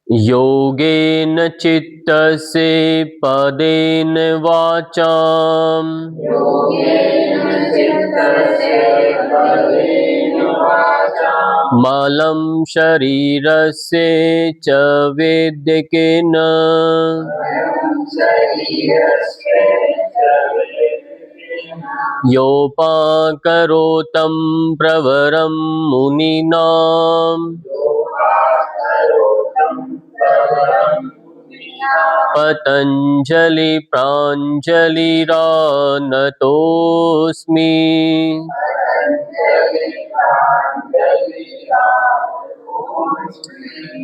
योगेन चित्तस्य पदेन वाचाम् मलं शरीरस्य च वेद्यकेन योपाकरोतं प्रवरं मुनीनाम् पतञ्जलि प्राञ्जलिरानतोऽस्मि।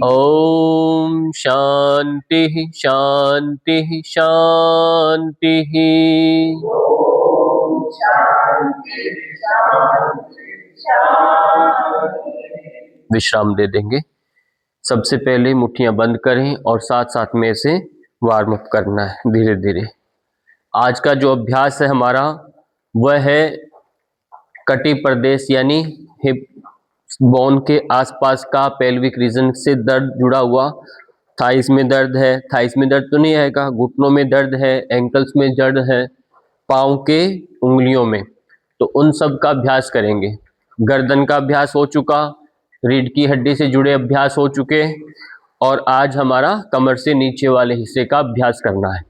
ॐ शान्तिः शान्तिः शान्तिः। विश्राम दे देंगे। सबसे पहले मुट्ठियां बंद करें और साथ साथ में से वार्म अप करना है धीरे धीरे। आज का जो अभ्यास है हमारा वह है कटी प्रदेश यानी हिप बोन के आसपास का पेल्विक रीजन से दर्द जुड़ा हुआ। थाइस में दर्द है, थाइस में दर्द तो नहीं आएगा, घुटनों में दर्द है, एंकल्स में दर्द है, पाँव के उंगलियों में, तो उन सब का अभ्यास करेंगे। गर्दन का अभ्यास हो चुका, रीढ़ की हड्डी से जुड़े अभ्यास हो चुके, और आज हमारा कमर से नीचे वाले हिस्से का अभ्यास करना है।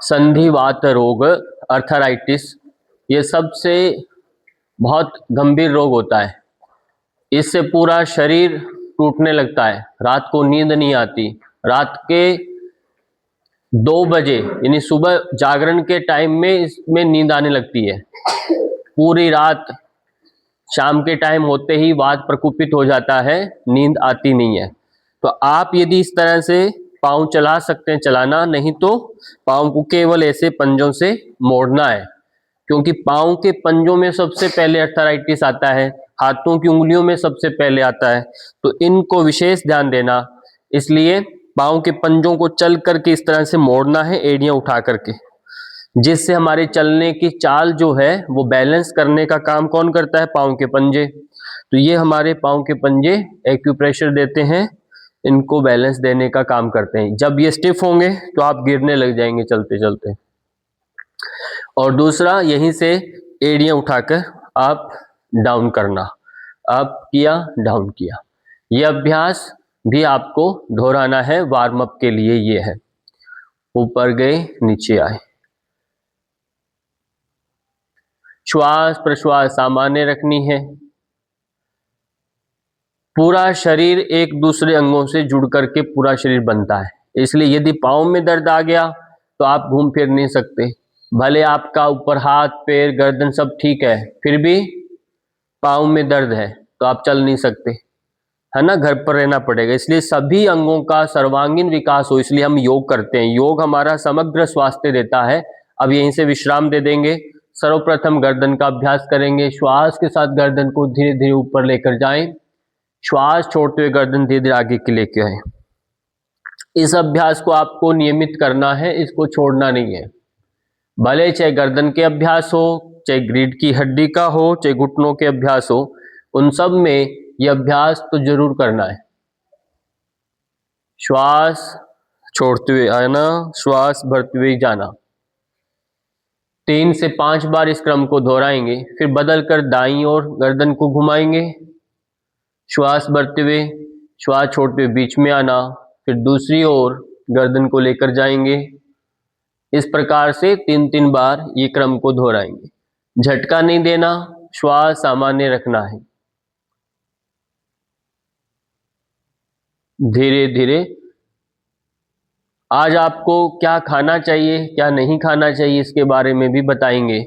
संधिवात रोग, अर्थराइटिस, ये सबसे बहुत गंभीर रोग होता है। इससे पूरा शरीर टूटने लगता है, रात को नींद नहीं आती। रात के 2 बजे यानी सुबह जागरण के टाइम में इसमें नींद आने लगती है। पूरी रात शाम के टाइम होते ही वात प्रकुपित हो जाता है, नींद आती नहीं है। तो आप यदि इस तरह से पाँव चला सकते हैं चलाना, नहीं तो पाँव को केवल ऐसे पंजों से मोड़ना है, क्योंकि पाँव के पंजों में सबसे पहले अर्थराइटिस आता है, हाथों की उंगलियों में सबसे पहले आता है। तो इनको विशेष ध्यान देना, इसलिए पाँव के पंजों को चल करके इस तरह से मोड़ना है, एड़ियां उठा करके, जिससे हमारे चलने की चाल जो है वो बैलेंस करने का काम कौन करता है? पाँव के पंजे। तो ये हमारे पाँव के पंजे एक्यूप्रेशर देते हैं, इनको बैलेंस देने का काम करते हैं। जब ये स्टिफ होंगे तो आप गिरने लग जाएंगे चलते चलते। और दूसरा, यहीं से एड़ियां उठाकर आप डाउन करना, अप किया डाउन किया। ये अभ्यास भी आपको दोहराना है, वार्म अप के लिए ये है। ऊपर गए नीचे आए, श्वास प्रश्वास सामान्य रखनी है। पूरा शरीर एक दूसरे अंगों से जुड़ करके पूरा शरीर बनता है, इसलिए यदि पाँव में दर्द आ गया तो आप घूम फिर नहीं सकते। भले आपका ऊपर हाथ पैर गर्दन सब ठीक है, फिर भी पाँव में दर्द है तो आप चल नहीं सकते, है ना, घर पर रहना पड़ेगा। इसलिए सभी अंगों का सर्वांगीण विकास हो, इसलिए हम योग करते हैं। योग हमारा समग्र स्वास्थ्य देता है। अब यहीं से विश्राम दे देंगे। सर्वप्रथम गर्दन का अभ्यास करेंगे। श्वास के साथ गर्दन को धीरे धीरे ऊपर लेकर जाएं, श्वास छोड़ते हुए गर्दन धीरे धीरे आगे की लेके आए। इस अभ्यास को आपको नियमित करना है, इसको छोड़ना नहीं है। भले चाहे गर्दन के अभ्यास हो, चाहे रीढ़ की हड्डी का हो, चाहे घुटनों के अभ्यास हो, उन सब में यह अभ्यास तो जरूर करना है। श्वास छोड़ते हुए आना, श्वास भरते हुए जाना। 3 से 5 बार इस क्रम को दोहराएंगे। फिर बदल कर दाईं ओर गर्दन को घुमाएंगे, श्वास भरते हुए, श्वास छोड़ते हुए बीच में आना, फिर दूसरी ओर गर्दन को लेकर जाएंगे। इस प्रकार से 3-3 बार ये क्रम को दोहराएंगे। झटका नहीं देना, श्वास सामान्य रखना है। धीरे धीरे। आज आपको क्या खाना चाहिए क्या नहीं खाना चाहिए इसके बारे में भी बताएंगे।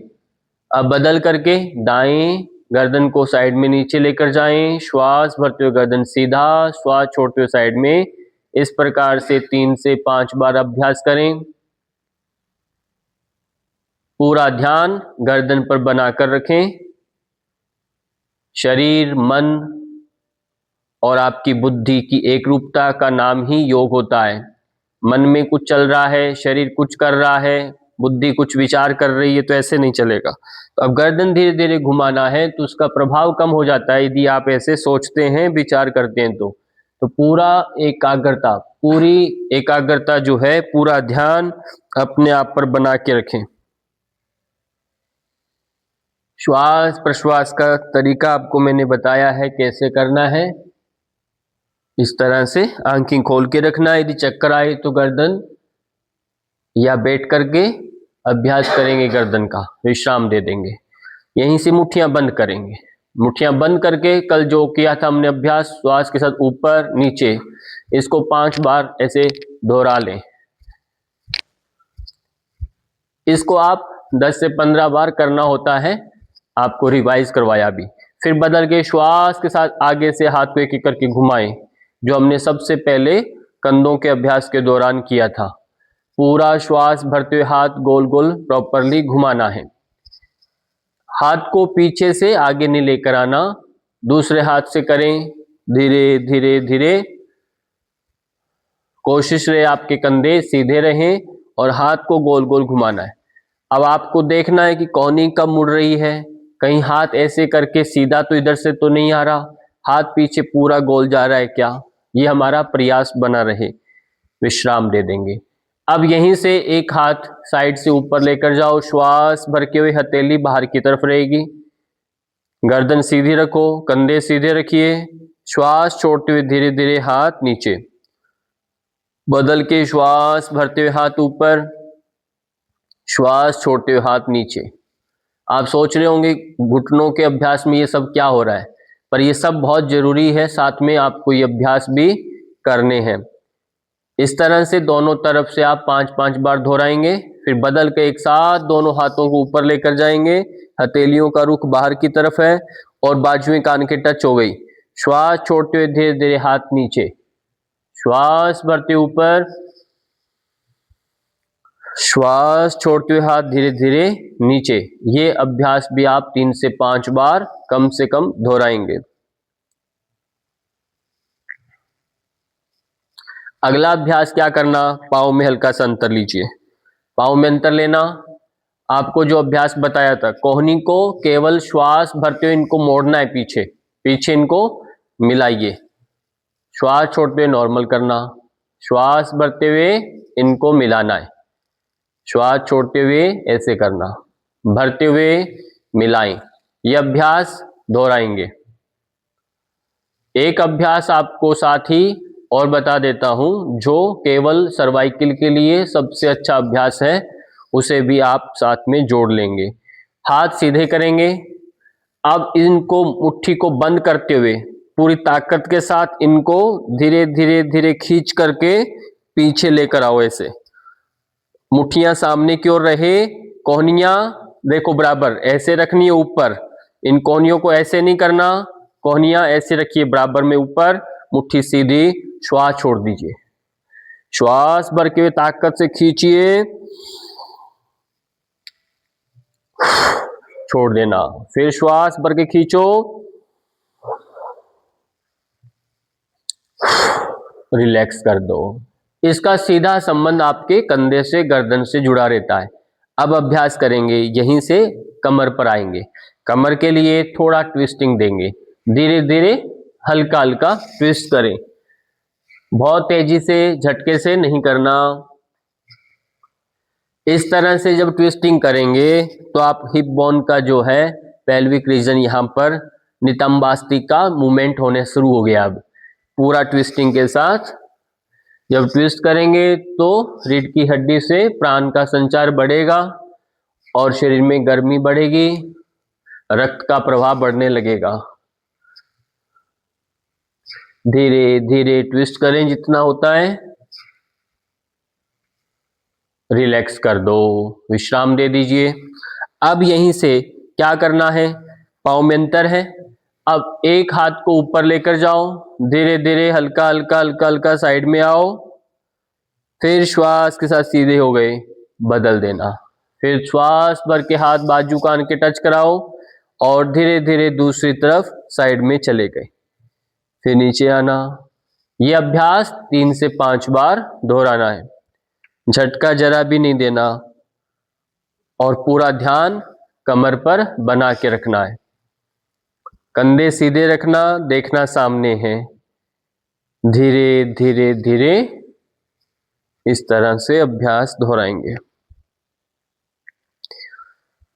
अब बदल करके दाएं गर्दन को साइड में नीचे लेकर जाएं, श्वास भरते हुए गर्दन सीधा, श्वास छोड़ते हुए साइड में। इस प्रकार से 3 से 5 बार अभ्यास करें। पूरा ध्यान गर्दन पर बनाकर रखें। शरीर, मन और आपकी बुद्धि की एक रूपता का नाम ही योग होता है। मन में कुछ चल रहा है, शरीर कुछ कर रहा है, बुद्धि कुछ विचार कर रही है तो ऐसे नहीं चलेगा। तो अब गर्दन धीरे धीरे घुमाना है तो उसका प्रभाव कम हो जाता है यदि आप ऐसे सोचते हैं, विचार करते हैं तो पूरा एकाग्रता, पूरी एकाग्रता जो है, पूरा ध्यान अपने आप पर बना के रखें। श्वास प्रश्वास का तरीका आपको मैंने बताया है कैसे करना है। इस तरह से आंखें खोल के रखना, यदि चक्कर आए तो गर्दन या बैठ करके अभ्यास करेंगे, गर्दन का विश्राम दे देंगे। यहीं से मुट्ठियां बंद करेंगे, मुट्ठियां बंद करके कल जो किया था हमने अभ्यास श्वास के साथ ऊपर नीचे, इसको 5 बार ऐसे दोहरा लें। इसको आप 10 से 15 बार करना होता है, आपको रिवाइज करवाया भी। फिर बदल के श्वास के साथ आगे से हाथ को एक एक करके घुमाएं, जो हमने सबसे पहले कंधों के अभ्यास के दौरान किया था। पूरा श्वास भरते हुए हाथ गोल गोल प्रॉपरली घुमाना है। हाथ को पीछे से आगे नहीं लेकर आना, दूसरे हाथ से करें, धीरे धीरे धीरे। कोशिश रहे आपके कंधे सीधे रहें और हाथ को गोल गोल घुमाना है। अब आपको देखना है कि कोहनी कब मुड़ रही है, कहीं हाथ ऐसे करके सीधा तो इधर से तो नहीं आ रहा, हाथ पीछे पूरा गोल जा रहा है क्या, ये हमारा प्रयास बना रहे। विश्राम दे देंगे। अब यहीं से एक हाथ साइड से ऊपर लेकर जाओ, श्वास भर के हुए हथेली बाहर की तरफ रहेगी। गर्दन सीधी रखो, कंधे सीधे रखिए, श्वास छोड़ते हुए धीरे धीरे हाथ नीचे, बदल के श्वास भरते हुए हाथ ऊपर, श्वास छोड़ते हुए हाथ नीचे। आप सोच रहे होंगे घुटनों के अभ्यास में ये सब क्या हो रहा है, पर ये सब बहुत जरूरी है, साथ में आपको ये अभ्यास भी करने हैं। इस तरह से दोनों तरफ से आप 5-5 बार दोहराएंगे। फिर बदल के एक साथ दोनों हाथों को ऊपर लेकर जाएंगे, हथेलियों का रुख बाहर की तरफ है और बाजुएं कान के टच हो गई। श्वास छोड़ते हुए धीरे धीरे हाथ नीचे, श्वास भरते ऊपर, श्वास छोड़ते हुए हाथ धीरे धीरे नीचे। ये अभ्यास भी आप 3 से 5 बार कम से कम दोहराएंगे। अगला अभ्यास क्या करना, पाँव में हल्का सा अंतर लीजिए। पाँव में अंतर लेना, आपको जो अभ्यास बताया था, कोहनी को केवल श्वास भरते हुए इनको मोड़ना है, पीछे पीछे इनको मिलाइए। श्वास छोड़ते हुए नॉर्मल करना, श्वास भरते हुए इनको मिलाना है, श्वास छोड़ते हुए ऐसे करना, भरते हुए मिलाएं। ये अभ्यास दोहराएंगे। एक अभ्यास आपको साथ ही और बता देता हूं, जो केवल सर्वाइकल के लिए सबसे अच्छा अभ्यास है, उसे भी आप साथ में जोड़ लेंगे। हाथ सीधे करेंगे। अब इनको मुट्ठी को बंद करते हुए पूरी ताकत के साथ इनको धीरे धीरे धीरे खींच करके पीछे लेकर आओ। ऐसे मुट्ठियां सामने की ओर रहे, कोहनियां देखो बराबर ऐसे रखनी है ऊपर, इन कोहनियों को ऐसे नहीं करना, कोहनियां ऐसे रखिए बराबर में ऊपर, मुट्ठी सीधी, श्वास छोड़ दीजिए, श्वास भर के ताकत से खींचिए, छोड़ देना, फिर श्वास भर के खींचो, रिलैक्स कर दो। इसका सीधा संबंध आपके कंधे से, गर्दन से जुड़ा रहता है। अब अभ्यास करेंगे, यहीं से कमर पर आएंगे। कमर के लिए थोड़ा ट्विस्टिंग देंगे, धीरे धीरे हल्का हल्का ट्विस्ट करें, बहुत तेजी से झटके से नहीं करना। इस तरह से जब ट्विस्टिंग करेंगे तो आप हिप बोन का जो है पेल्विक रीजन, यहां पर नितंबास्ती का मूवमेंट होने शुरू हो गया। अब पूरा ट्विस्टिंग के साथ जब ट्विस्ट करेंगे तो रीढ़ की हड्डी से प्राण का संचार बढ़ेगा और शरीर में गर्मी बढ़ेगी, रक्त का प्रवाह बढ़ने लगेगा। धीरे धीरे ट्विस्ट करें जितना होता है, रिलैक्स कर दो, विश्राम दे दीजिए। अब यहीं से क्या करना है, पाँव में अंतर है। अब एक हाथ को ऊपर लेकर जाओ, धीरे धीरे हल्का हल्का हल्का हल्का साइड में आओ, फिर श्वास के साथ सीधे हो गए, बदल देना, फिर श्वास भर के हाथ बाजू कान के टच कराओ और धीरे धीरे दूसरी तरफ साइड में चले गए, फिर नीचे आना। यह अभ्यास 3 से 5 बार दोहराना है, झटका जरा भी नहीं देना। और पूरा ध्यान कमर पर बना के रखना है। कंधे सीधे रखना, देखना सामने है। धीरे धीरे धीरे इस तरह से अभ्यास दोहराएंगे।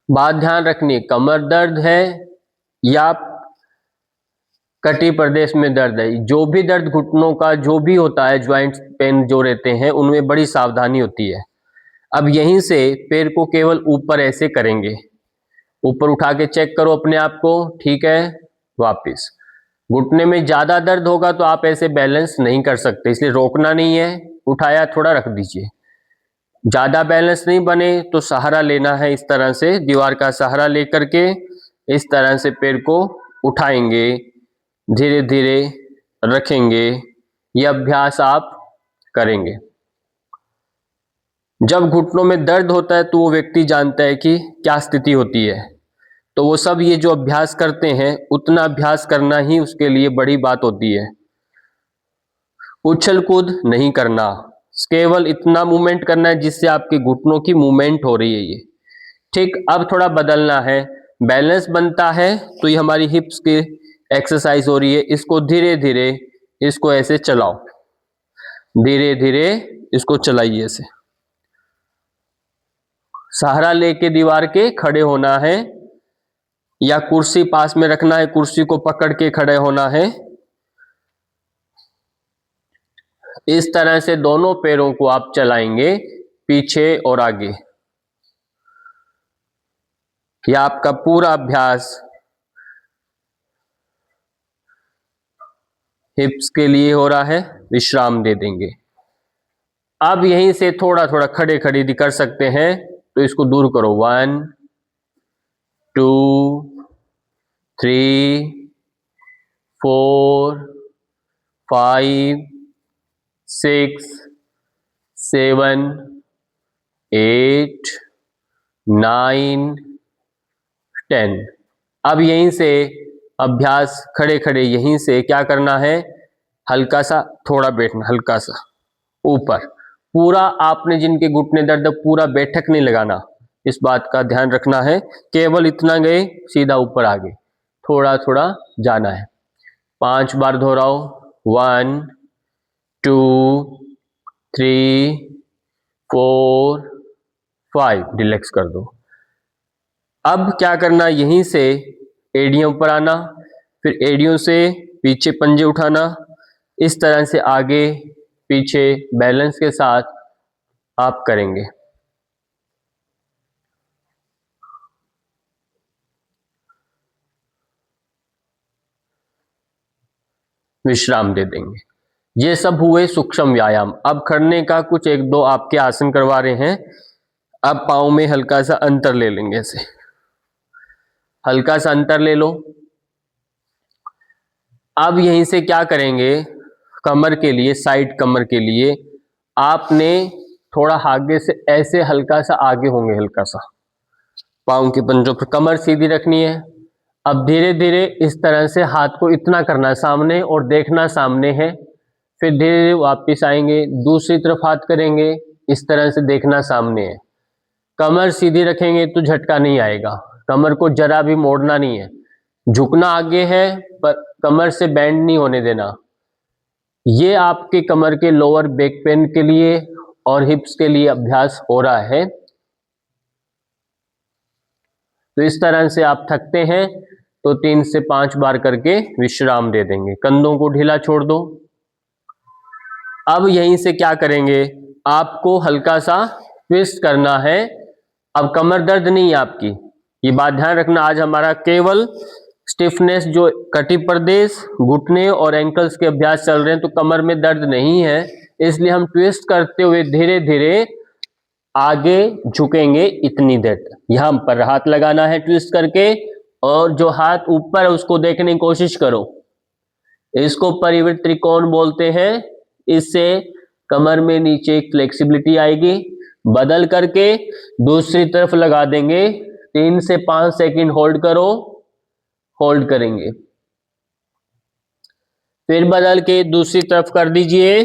बात ध्यान रखनी, कमर दर्द है या कटी प्रदेश में दर्द है, जो भी दर्द घुटनों का जो भी होता है, ज्वाइंट पेन जो रहते हैं, उनमें बड़ी सावधानी होती है। अब यहीं से पैर को केवल ऊपर ऐसे करेंगे, ऊपर उठा के चेक करो अपने आप को, ठीक है। वापिस घुटने में ज्यादा दर्द होगा तो आप ऐसे बैलेंस नहीं कर सकते, इसलिए रोकना नहीं है, उठाया थोड़ा रख दीजिए। ज्यादा बैलेंस नहीं बने तो सहारा लेना है, इस तरह से दीवार का सहारा लेकर के इस तरह से पैर को उठाएंगे, धीरे धीरे रखेंगे। यह अभ्यास आप करेंगे। जब घुटनों में दर्द होता है तो वो व्यक्ति जानता है कि क्या स्थिति होती है, तो वो सब ये जो अभ्यास करते हैं उतना अभ्यास करना ही उसके लिए बड़ी बात होती है। उछल कूद नहीं करना, केवल इतना मूवमेंट करना है जिससे आपके घुटनों की मूवमेंट हो रही है ये, ठीक। अब थोड़ा बदलना है, बैलेंस बनता है तो ये हमारी हिप्स की एक्सरसाइज हो रही है। इसको धीरे धीरे इसको ऐसे चलाओ, धीरे धीरे इसको चलाइए, ऐसे सहारा लेके दीवार के खड़े होना है या कुर्सी पास में रखना है, कुर्सी को पकड़ के खड़े होना है। इस तरह से दोनों पैरों को आप चलाएंगे पीछे और आगे। यह आपका पूरा अभ्यास हिप्स के लिए हो रहा है। विश्राम दे देंगे। अब यहीं से थोड़ा थोड़ा खड़े खड़ी कर सकते हैं तो इसको दूर करो। 1 2 3 4 5 6 7 8 9 10। अब यहीं से अभ्यास खड़े खड़े यहीं से क्या करना है, हल्का सा थोड़ा बैठना, हल्का सा ऊपर। पूरा आपने जिनके घुटने दर्द पूरा बैठक नहीं लगाना, इस बात का ध्यान रखना है। केवल इतना गए, सीधा ऊपर आगे थोड़ा थोड़ा जाना है। 5 बार दोहराओ। 1 2 3 4 5। रिलैक्स कर दो। अब क्या करना, यहीं से एड़ियों पर आना, फिर एड़ियों से पीछे पंजे उठाना, इस तरह से आगे पीछे बैलेंस के साथ आप करेंगे। विश्राम दे देंगे। ये सब हुए सूक्ष्म व्यायाम। अब खड़ने का कुछ 1-2 आपके आसन करवा रहे हैं। अब पाँव में हल्का सा अंतर ले लेंगे, ऐसे हल्का सा अंतर ले लो। अब यहीं से क्या करेंगे, कमर के लिए, साइड कमर के लिए आपने थोड़ा आगे से ऐसे हल्का सा आगे होंगे, हल्का सा पाँव के पंजों पर, कमर सीधी रखनी है। अब धीरे धीरे इस तरह से हाथ को इतना करना है सामने और देखना सामने है, फिर धीरे धीरे वापिस आएंगे, दूसरी तरफ हाथ करेंगे, इस तरह से देखना सामने है। कमर सीधी रखेंगे तो झटका नहीं आएगा, कमर को जरा भी मोड़ना नहीं है। झुकना आगे है पर कमर से बैंड नहीं होने देना। ये आपके कमर के लोअर बैक पेन के लिए और हिप्स के लिए अभ्यास हो रहा है। तो इस तरह से आप थकते हैं तो 3 से 5 बार करके विश्राम दे देंगे। कंधों को ढीला छोड़ दो। अब यहीं से क्या करेंगे, आपको हल्का सा ट्विस्ट करना है। अब कमर दर्द नहीं है आपकी, ये बात ध्यान रखना। आज हमारा केवल स्टिफनेस, जो कटी प्रदेश, घुटने और एंकल्स के अभ्यास चल रहे हैं, तो कमर में दर्द नहीं है, इसलिए हम ट्विस्ट करते हुए धीरे धीरे आगे झुकेंगे इतनी देर तक। यहां पर हाथ लगाना है ट्विस्ट करके, और जो हाथ ऊपर है उसको देखने की कोशिश करो। इसको परिवृत्त त्रिकोण बोलते हैं। इससे कमर में नीचे एक फ्लेक्सिबिलिटी आएगी। बदल करके दूसरी तरफ लगा देंगे। 3 से 5 सेकंड होल्ड करो, होल्ड करेंगे, फिर बदल के दूसरी तरफ कर दीजिए,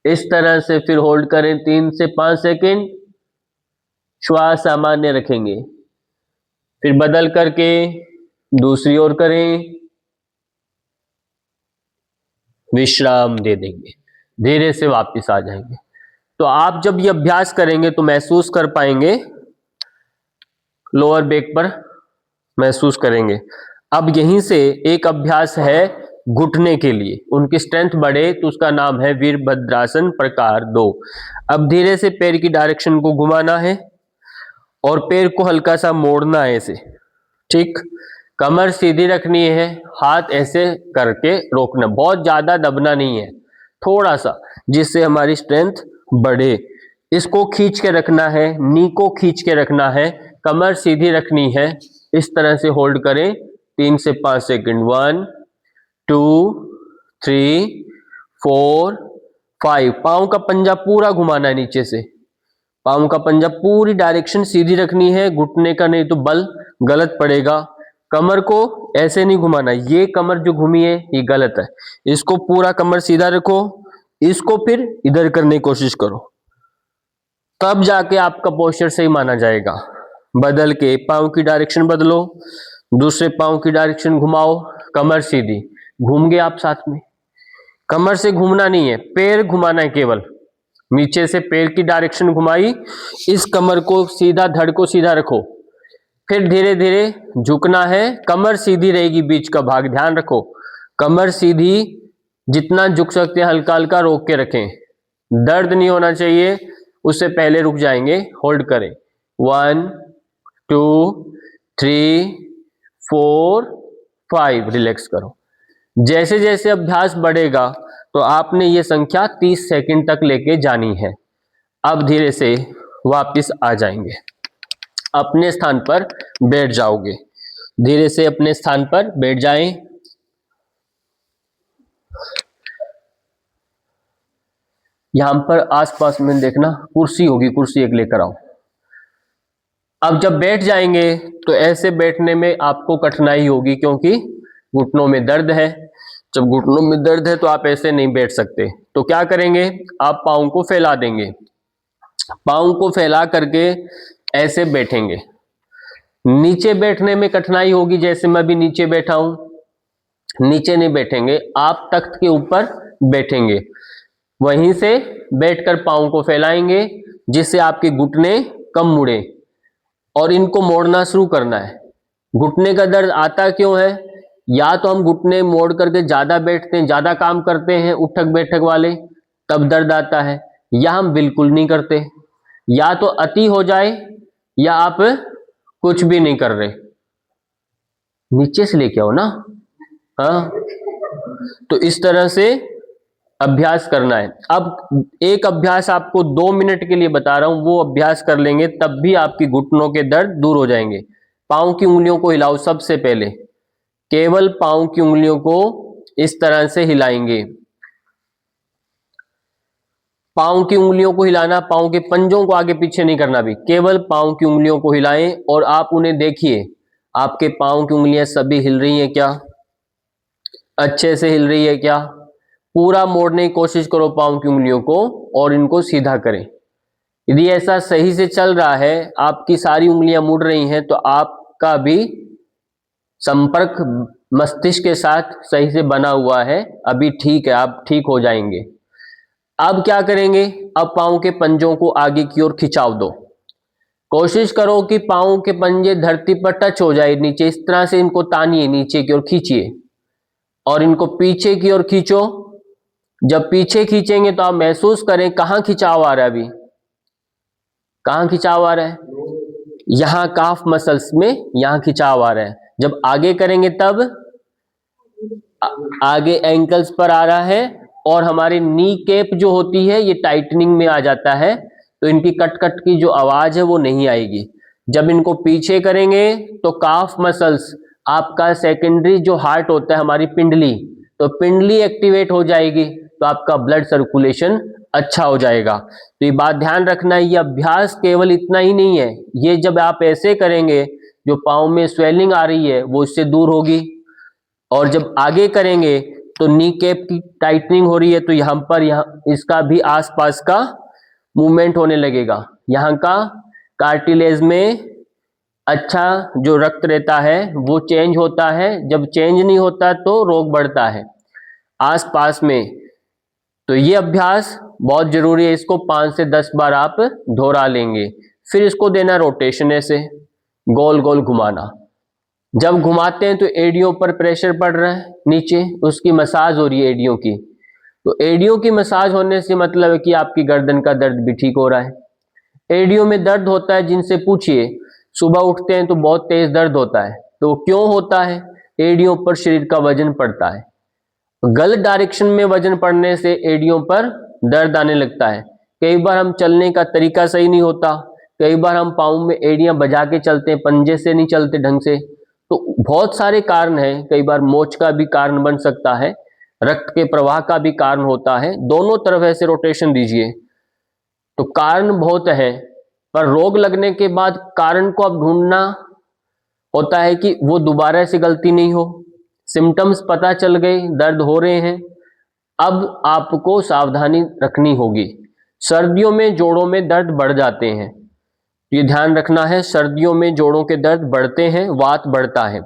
इस तरह से फिर होल्ड करें 3 से 5 सेकंड, श्वास सामान्य रखेंगे, फिर बदल करके दूसरी ओर करें, विश्राम दे देंगे, धीरे से वापस आ जाएंगे। तो आप जब ये अभ्यास करेंगे तो महसूस कर पाएंगे, लोअर बैक पर महसूस करेंगे। अब यहीं से एक अभ्यास है घुटने के लिए, उनकी स्ट्रेंथ बढ़े तो उसका नाम है वीरभद्रासन प्रकार 2। अब धीरे से पैर की डायरेक्शन को घुमाना है और पैर को हल्का सा मोड़ना है ऐसे, ठीक। कमर सीधी रखनी है, हाथ ऐसे करके रोकना, बहुत ज्यादा दबना नहीं है, थोड़ा सा, जिससे हमारी स्ट्रेंथ बढ़े। इसको खींच के रखना है, नी को खींच के रखना है, कमर सीधी रखनी है, इस तरह से होल्ड करें 3 से 5 सेकंड। 1 2 3 4 5। पांव का पंजा पूरा घुमाना है नीचे से, पांव का पंजा पूरी डायरेक्शन सीधी रखनी है, घुटने का नहीं तो बल गलत पड़ेगा। कमर को ऐसे नहीं घुमाना, ये कमर जो घूमी है ये गलत है, इसको पूरा कमर सीधा रखो, इसको फिर इधर करने की कोशिश करो, तब जाके आपका पोस्चर सही माना जाएगा। बदल के पांव की डायरेक्शन बदलो, दूसरे पांव की डायरेक्शन घुमाओ, कमर सीधी, घूम गए आप साथ में। कमर से घूमना नहीं है, पैर घुमाना है केवल, नीचे से पैर की डायरेक्शन घुमाई, इस कमर को सीधा, धड़ को सीधा रखो, फिर धीरे धीरे झुकना है, कमर सीधी रहेगी, बीच का भाग ध्यान रखो, कमर सीधी, जितना झुक सकते हैं हल्का हल्का रोक के रखें, दर्द नहीं होना चाहिए, उससे पहले रुक जाएंगे, होल्ड करें। 1 2 3 4 5, रिलैक्स करो। जैसे जैसे अभ्यास बढ़ेगा तो आपने ये संख्या 30 सेकंड तक लेके जानी है। अब धीरे से वापस आ जाएंगे, अपने स्थान पर बैठ जाओगे, धीरे से अपने स्थान पर बैठ जाएं। यहां पर आसपास में देखना कुर्सी होगी, कुर्सी एक लेकर आओ। अब जब बैठ जाएंगे तो ऐसे बैठने में आपको कठिनाई होगी, क्योंकि घुटनों में दर्द है। जब घुटनों में दर्द है तो आप ऐसे नहीं बैठ सकते, तो क्या करेंगे, आप पाँव को फैला देंगे, पाँव को फैला करके ऐसे बैठेंगे। नीचे बैठने में कठिनाई होगी, जैसे मैं भी नीचे बैठा हूं, नीचे नहीं बैठेंगे, आप तख्त के ऊपर बैठेंगे, वहीं से बैठकर पाँव को फैलाएंगे, जिससे आपके घुटने कम मुड़े, और इनको मोड़ना शुरू करना है। घुटने का दर्द आता क्यों है, या तो हम घुटने मोड़ करके ज्यादा बैठते हैं, ज्यादा काम करते हैं उठक बैठक वाले, तब दर्द आता है, या हम बिल्कुल नहीं करते, या तो अति हो जाए, या आप कुछ भी नहीं कर रहे। नीचे से लेके आओ ना, हाँ, तो इस तरह से अभ्यास करना है। अब एक अभ्यास आपको 2 मिनट के लिए बता रहा हूं, वो अभ्यास कर लेंगे तब भी आपकी घुटनों के दर्द दूर हो जाएंगे। पांव की उंगलियों को हिलाओ, सबसे पहले केवल पांव की उंगलियों को इस तरह से हिलाएंगे, पांव की उंगलियों को हिलाना, पांव के पंजों को आगे पीछे नहीं करना, भी केवल पांव की उंगलियों को हिलाएं, और आप उन्हें देखिए, आपके पांव की उंगलियां सभी हिल रही हैं क्या, अच्छे से हिल रही है क्या। पूरा मोड़ने की कोशिश करो पांव की उंगलियों को, और इनको सीधा करें। यदि ऐसा सही से चल रहा है, आपकी सारी उंगलियां मुड़ रही हैं, तो आपका भी संपर्क मस्तिष्क के साथ सही से बना हुआ है, अभी ठीक है, आप ठीक हो जाएंगे। अब क्या करेंगे, अब पांव के पंजों को आगे की ओर खिंचाव दो, कोशिश करो कि पांव के पंजे धरती पर टच हो जाए नीचे, इस तरह से इनको तानिए, नीचे की ओर खींचिए, और इनको पीछे की ओर खींचो। जब पीछे खींचेंगे तो आप महसूस करें कहां खिंचाव आ रहा है, अभी कहां खिंचाव आ रहा है, यहां काफ मसल्स में, यहां खिंचाव आ रहा है। जब आगे करेंगे तब आगे एंकल्स पर आ रहा है, और हमारी नी कैप जो होती है ये टाइटनिंग में आ जाता है, तो इनकी कट कट की जो आवाज है वो नहीं आएगी। जब इनको पीछे करेंगे तो काफ मसल्स, आपका सेकेंडरी जो हार्ट होता है, हमारी पिंडली, तो पिंडली एक्टिवेट हो जाएगी, तो आपका ब्लड सर्कुलेशन अच्छा हो जाएगा। तो ये बात ध्यान रखना है, ये अभ्यास केवल इतना ही नहीं है, ये जब आप ऐसे करेंगे जो पाँव में स्वेलिंग आ रही है वो इससे दूर होगी, और जब आगे करेंगे तो नी कैप की टाइटनिंग हो रही है, तो यहाँ पर, यहाँ इसका भी आसपास का मूवमेंट होने लगेगा, यहाँ का कार्टिलेज में अच्छा जो रक्त रहता है वो चेंज होता है, जब चेंज नहीं होता तो रोग बढ़ता है आसपास में। तो ये अभ्यास बहुत जरूरी है, इसको 5 से 10 बार आप दोहरा लेंगे। फिर इसको देना रोटेशन, ऐसे गोल गोल घुमाना। जब घुमाते हैं तो एड़ियों पर प्रेशर पड़ रहा है, नीचे उसकी मसाज हो रही है एड़ियों की। तो एड़ियों की मसाज होने से मतलब है कि आपकी गर्दन का दर्द भी ठीक हो रहा है। एड़ियों में दर्द होता है, जिनसे पूछिए सुबह उठते हैं तो बहुत तेज दर्द होता है, तो क्यों होता है? एड़ियों पर शरीर का वजन पड़ता है, गलत डायरेक्शन में वजन पड़ने से एड़ियों पर दर्द आने लगता है। कई बार हम चलने का तरीका सही नहीं होता, कई बार हम पाँव में एड़ियां बजा के चलते हैं, पंजे से नहीं चलते ढंग से। तो बहुत सारे कारण हैं, कई बार मोच का भी कारण बन सकता है, रक्त के प्रवाह का भी कारण होता है। दोनों तरफ ऐसे रोटेशन दीजिए। तो कारण बहुत है, पर रोग लगने के बाद कारण को अब ढूंढना होता है कि वो दोबारा से गलती नहीं हो। सिम्टम्स पता चल गए, दर्द हो रहे हैं, अब आपको सावधानी रखनी होगी। सर्दियों में जोड़ों में दर्द बढ़ जाते हैं, ये ध्यान रखना है। सर्दियों में जोड़ों के दर्द बढ़ते हैं, वात बढ़ता है।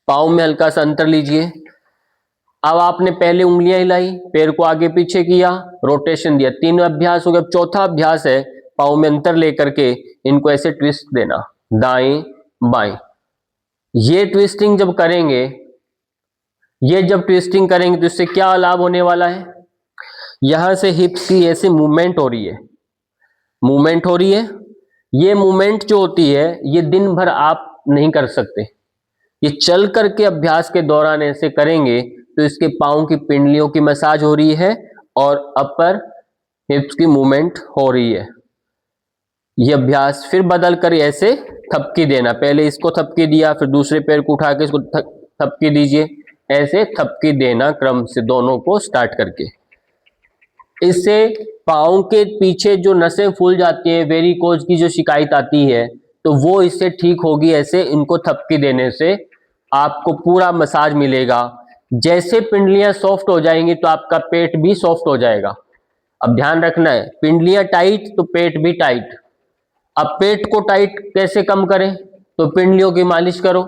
पाँव में हल्का सा अंतर लीजिए। अब आपने पहले उंगलियां हिलाई, पैर को आगे पीछे किया, रोटेशन दिया, 3 अभ्यास हो गए। चौथा अभ्यास है पाँव में अंतर लेकर के इनको ऐसे ट्विस्ट देना, दाएं बाएं। ये ट्विस्टिंग जब करेंगे, ये जब ट्विस्टिंग करेंगे तो इससे क्या लाभ होने वाला है? यहां से हिप्स की ऐसे मूवमेंट हो रही है, मूवमेंट हो रही है। ये मूवमेंट जो होती है ये दिन भर आप नहीं कर सकते, ये चल करके अभ्यास के दौरान ऐसे करेंगे तो इसके पाँव की पिंडलियों की मसाज हो रही है और अपर हिप्स की मूवमेंट हो रही है। ये अभ्यास फिर बदल कर ऐसे थपकी देना, पहले इसको थपकी दिया, फिर दूसरे पैर को उठा के इसको थपकी दीजिए, ऐसे थपकी देना क्रम से दोनों को स्टार्ट करके। इससे पाँव के पीछे जो नसें फूल जाती है, वेरिकोज की जो शिकायत आती है, तो वो इससे ठीक होगी। ऐसे इनको थपकी देने से आपको पूरा मसाज मिलेगा। जैसे पिंडलियां सॉफ्ट हो जाएंगी तो आपका पेट भी सॉफ्ट हो जाएगा। अब ध्यान रखना है, पिंडलियां टाइट तो पेट भी टाइट। अब पेट को टाइट कैसे कम करें? तो पिंडलियों की मालिश करो।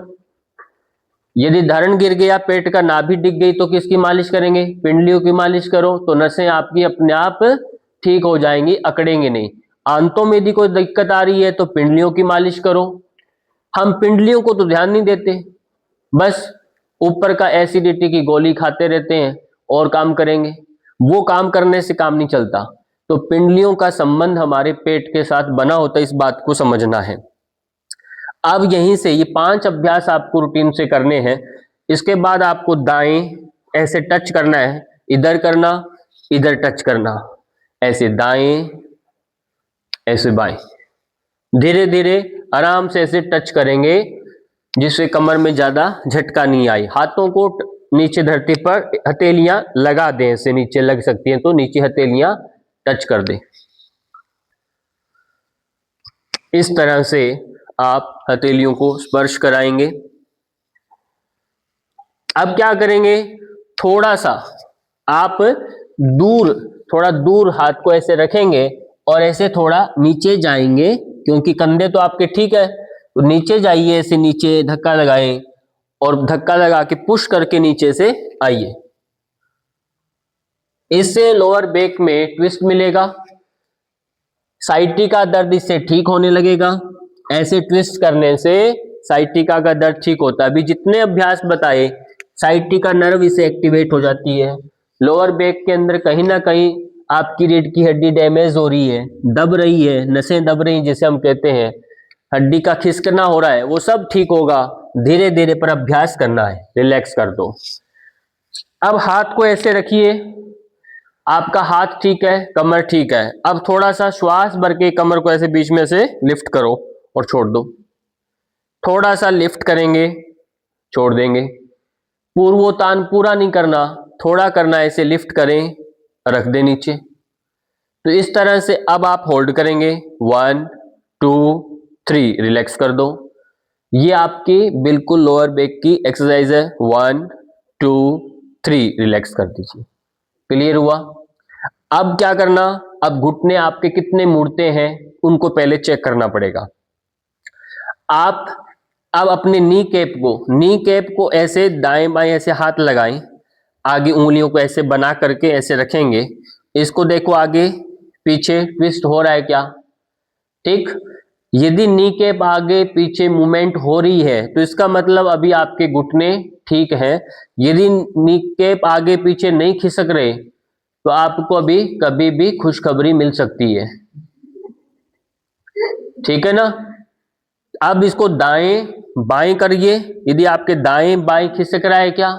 यदि धरण गिर गया, पेट का नाभि डिग गई, तो किसकी मालिश करेंगे? पिंडलियों की मालिश करो, तो नसें आपकी अपने आप ठीक हो जाएंगी, अकड़ेंगे नहीं। आंतों में यदि कोई दिक्कत आ रही है तो पिंडलियों की मालिश करो। हम पिंडलियों को तो ध्यान नहीं देते, बस ऊपर का एसिडिटी की गोली खाते रहते हैं और काम करेंगे, वो काम करने से काम नहीं चलता। तो पिंडलियों का संबंध हमारे पेट के साथ बना होता है, इस बात को समझना है। अब यहीं से ये 5 अभ्यास आपको रूटीन से करने हैं। इसके बाद आपको दाएं ऐसे टच करना है, इधर करना, इधर टच करना, ऐसे दाएं ऐसे बाएं, धीरे धीरे आराम से ऐसे टच करेंगे जिससे कमर में ज्यादा झटका नहीं आए। हाथों को नीचे धरती पर हथेलियां लगा दें, ऐसे नीचे लग सकती हैं तो नीचे हथेलियां टच कर दें। इस तरह से आप हथेलियों को स्पर्श कराएंगे। अब क्या करेंगे, थोड़ा सा आप दूर, थोड़ा दूर हाथ को ऐसे रखेंगे और ऐसे थोड़ा नीचे जाएंगे, क्योंकि कंधे तो आपके ठीक है, तो नीचे जाइए, ऐसे नीचे धक्का लगाएं और धक्का लगा के पुश करके नीचे से आइए। इससे लोअर बैक में ट्विस्ट मिलेगा, साइटिका दर्द इससे ठीक होने लगेगा। ऐसे ट्विस्ट करने से साइटिका का दर्द ठीक होता है। अभी जितने अभ्यास बताए, साइटिका नर्व इससे एक्टिवेट हो जाती है। लोअर बैक के अंदर कहीं ना कहीं आपकी रीढ़ की हड्डी डैमेज हो रही है, दब रही है, नसें दब रही, जैसे हम कहते हैं हड्डी का खिसकना हो रहा है, वो सब ठीक होगा। धीरे धीरे पर अभ्यास करना है, रिलैक्स कर दो। अब हाथ को ऐसे रखिए, आपका हाथ ठीक है, कमर ठीक है। अब थोड़ा सा श्वास भर के कमर को ऐसे बीच में से लिफ्ट करो और छोड़ दो। थोड़ा सा लिफ्ट करेंगे, छोड़ देंगे। पूर्वोत्तान पूरा नहीं करना, थोड़ा करना, ऐसे लिफ्ट करें, रख दें नीचे। तो इस तरह से अब आप होल्ड करेंगे, 1 2 3, रिलैक्स कर दो। ये आपकी बिल्कुल लोअर बैक की एक्सरसाइज है। 1 2 3, रिलैक्स कर दीजिए। क्लियर हुआ? अब क्या करना, अब घुटने आपके कितने मुड़ते हैं उनको पहले चेक करना पड़ेगा। आप अब अपने नी कैप को ऐसे दाएं बाएं ऐसे हाथ लगाएं, आगे उंगलियों को ऐसे बना करके ऐसे रखेंगे। इसको देखो आगे पीछे ट्विस्ट हो रहा है क्या? ठीक। यदि नी कैप आगे पीछे मूवमेंट हो रही है तो इसका मतलब अभी आपके घुटने ठीक है। यदि नी कैप आगे पीछे नहीं खिसक रहे तो आपको अभी कभी भी खुशखबरी मिल सकती है। ठीक है ना? अब इसको दाएं बाएं करिए। यदि आपके दाएं बाएं खिसक रहा है, क्या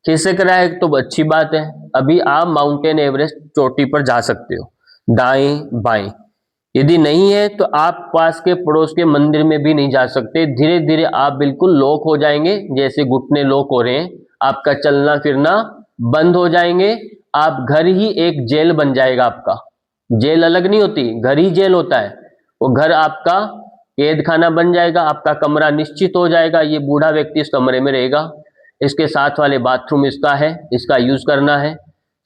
खिसक रहा है तो अच्छी बात है, अभी आप माउंटेन एवरेस्ट चोटी पर जा सकते हो दाएं बाएं। यदि नहीं है तो आप पास के पड़ोस के मंदिर में भी नहीं जा सकते। धीरे धीरे आप बिल्कुल लॉक हो जाएंगे, जैसे घुटने लॉक हो रहे हैं, आपका चलना फिरना बंद हो जाएंगे। आप घर ही एक जेल बन जाएगा आपका। जेल अलग नहीं होती, घर ही जेल होता है। वो घर आपका कैद खाना बन जाएगा, आपका कमरा निश्चित हो जाएगा। ये बूढ़ा व्यक्ति इस कमरे में रहेगा, इसके साथ वाले बाथरूम इसका है, इसका यूज करना है,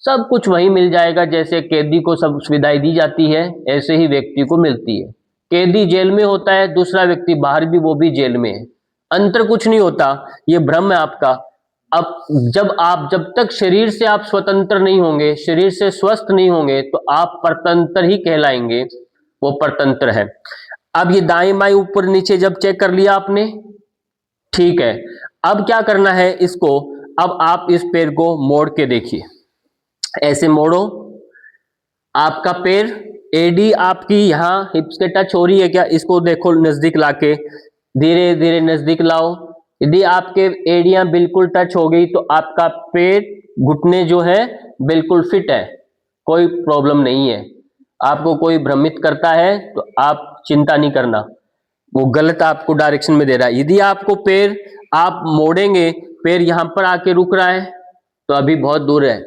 सब कुछ वही मिल जाएगा। जैसे कैदी को सब सुविधाएं दी जाती है ऐसे ही व्यक्ति को मिलती है। कैदी जेल में होता है, दूसरा व्यक्ति बाहर भी, वो भी जेल में है, अंतर कुछ नहीं होता। ये भ्रम है आपका। अब जब तक शरीर से आप स्वतंत्र नहीं होंगे, शरीर से स्वस्थ नहीं होंगे, तो आप परतंत्र ही कहलाएंगे। वो परतंत्र है। अब ये दाएं बाएं ऊपर नीचे जब चेक कर लिया आपने, ठीक है। अब क्या करना है इसको, अब आप इस पैर को मोड़ के देखिए, ऐसे मोड़ो। आपका पैर एडी आपकी यहां हिप्स के टच हो रही है क्या? इसको देखो नजदीक लाके, धीरे धीरे नजदीक लाओ। यदि आपके एडियां बिल्कुल टच हो गई तो आपका पैर घुटने जो है बिल्कुल फिट है, कोई प्रॉब्लम नहीं है। आपको कोई भ्रमित करता है तो आप चिंता नहीं करना, वो गलत आपको डायरेक्शन में दे रहा है। यदि आपको पैर आप मोड़ेंगे, पैर यहां पर आके रुक रहा है तो अभी बहुत दूर है,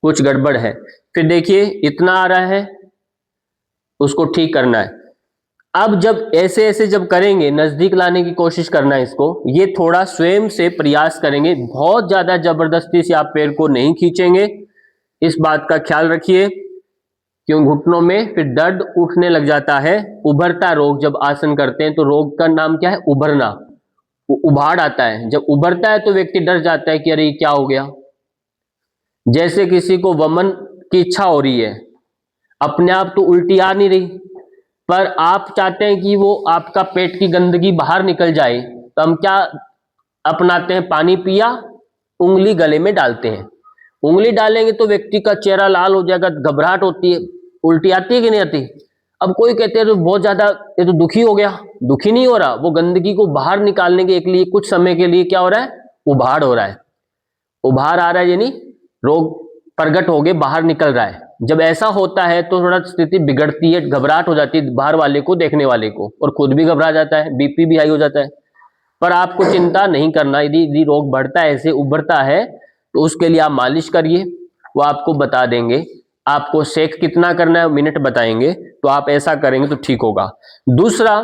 कुछ गड़बड़ है। फिर देखिए इतना आ रहा है, उसको ठीक करना है। अब जब ऐसे ऐसे जब करेंगे, नजदीक लाने की कोशिश करना है इसको। ये थोड़ा स्वयं से प्रयास करेंगे, बहुत ज्यादा जबरदस्ती से आप पैर को नहीं खींचेंगे, इस बात का ख्याल रखिए। क्यों? घुटनों में फिर दर्द उठने लग जाता है। उभरता रोग, जब आसन करते हैं तो रोग का नाम क्या है? उभरना। उभाड़ आता है, जब उभरता है तो व्यक्ति डर जाता है कि अरे क्या हो गया। जैसे किसी को वमन की इच्छा हो रही है, अपने आप तो उल्टी आ नहीं रही, पर आप चाहते हैं कि वो आपका पेट की गंदगी बाहर निकल जाए, तो हम क्या अपनाते हैं? पानी पिया, उंगली गले में डालते हैं। उंगली डालेंगे तो व्यक्ति का चेहरा लाल हो जाएगा, घबराहट होती है, उल्टी आती है कि नहीं आती? अब कोई कहते हैं तो बहुत ज्यादा ये तो दुखी हो गया, दुखी नहीं हो रहा, वो गंदगी को बाहर निकालने के लिए कुछ समय के लिए क्या हो रहा है? उभाड़ हो रहा है। उभार आ रहा है यानी रोग प्रगट हो गए, बाहर निकल रहा है। जब ऐसा होता है तो थोड़ा स्थिति बिगड़ती है, घबराहट हो जाती है बाहर वाले को, देखने वाले को, और खुद भी घबरा जाता है, बीपी भी हाई हो जाता है। पर आपको चिंता नहीं करना। यदि रोग बढ़ता है, ऐसे उभरता है, तो उसके लिए आप मालिश करिए, वो आपको बता देंगे। आपको सेक कितना करना है मिनट बताएंगे, तो आप ऐसा करेंगे तो ठीक होगा। दूसरा,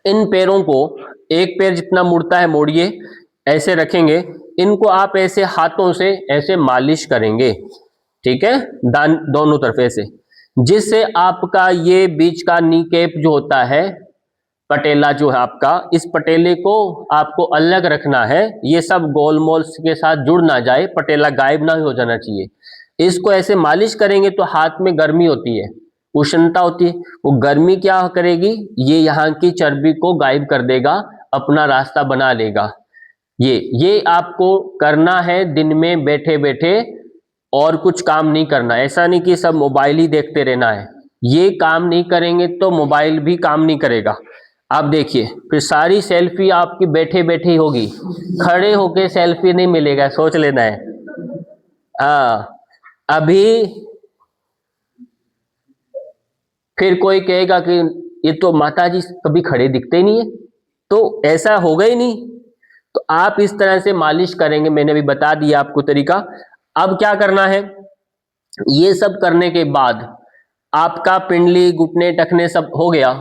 इन पैरों को एक पैर जितना मुड़ता है मोड़िए, ऐसे रखेंगे, इनको आप ऐसे हाथों से ऐसे मालिश करेंगे, ठीक है, दोनों तरफ ऐसे, जिससे आपका ये बीच का नी कैप जो होता है, पटेला जो है आपका, इस पटेले को आपको अलग रखना है। ये सब गोलमोल के साथ जुड़ ना जाए, पटेला गायब ना हो जाना चाहिए। इसको ऐसे मालिश करेंगे तो हाथ में गर्मी होती है, उष्णता होती है, वो गर्मी क्या करेगी? ये यहाँ की चर्बी को गायब कर देगा, अपना रास्ता बना लेगा। ये आपको करना है दिन में बैठे बैठे, और कुछ काम नहीं करना। ऐसा नहीं कि सब मोबाइल ही देखते रहना है, ये काम नहीं करेंगे तो मोबाइल भी काम नहीं करेगा। आप देखिए फिर सारी सेल्फी आपकी बैठे बैठे ही होगी, खड़े होके सेल्फी नहीं मिलेगा, सोच लेना है। हाँ, अभी फिर कोई कहेगा कि ये तो माताजी कभी खड़े दिखते ही नहीं है, तो ऐसा होगा ही नहीं। तो आप इस तरह से मालिश करेंगे, मैंने अभी बता दिया आपको तरीका। अब क्या करना है, ये सब करने के बाद आपका पिंडली, घुटने, टखने सब हो गया।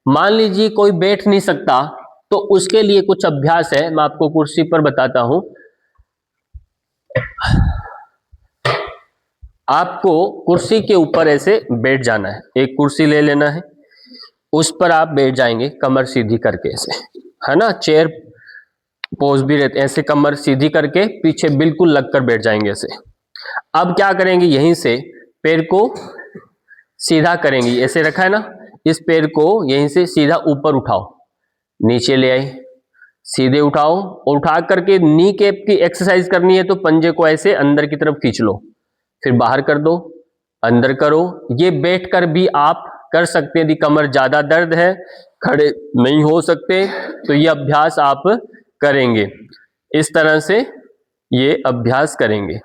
मान लीजिए कोई बैठ नहीं सकता, तो उसके लिए कुछ अभ्यास है, मैं आपको कुर्सी पर बताता हूं। आपको कुर्सी के ऊपर ऐसे बैठ जाना है, एक कुर्सी ले लेना है, उस पर आप बैठ जाएंगे कमर सीधी करके ऐसे, है ना, चेयर पोज भी रहते हैं, ऐसे कमर सीधी करके पीछे बिल्कुल लगकर बैठ जाएंगे ऐसे। अब क्या करेंगे, यहीं से पैर को सीधा करेंगे, ऐसे रखा है ना, इस पैर को यहीं से सीधा ऊपर उठाओ, नीचे ले आए, सीधे उठाओ, और उठा करके नी कैप की एक्सरसाइज करनी है तो पंजे को ऐसे अंदर की तरफ खींच लो, फिर बाहर कर दो, अंदर करो। ये बैठकर भी आप कर सकते हैं, यदि कमर ज्यादा दर्द है, खड़े नहीं हो सकते, तो ये अभ्यास आप करेंगे, इस तरह से ये अभ्यास करेंगे।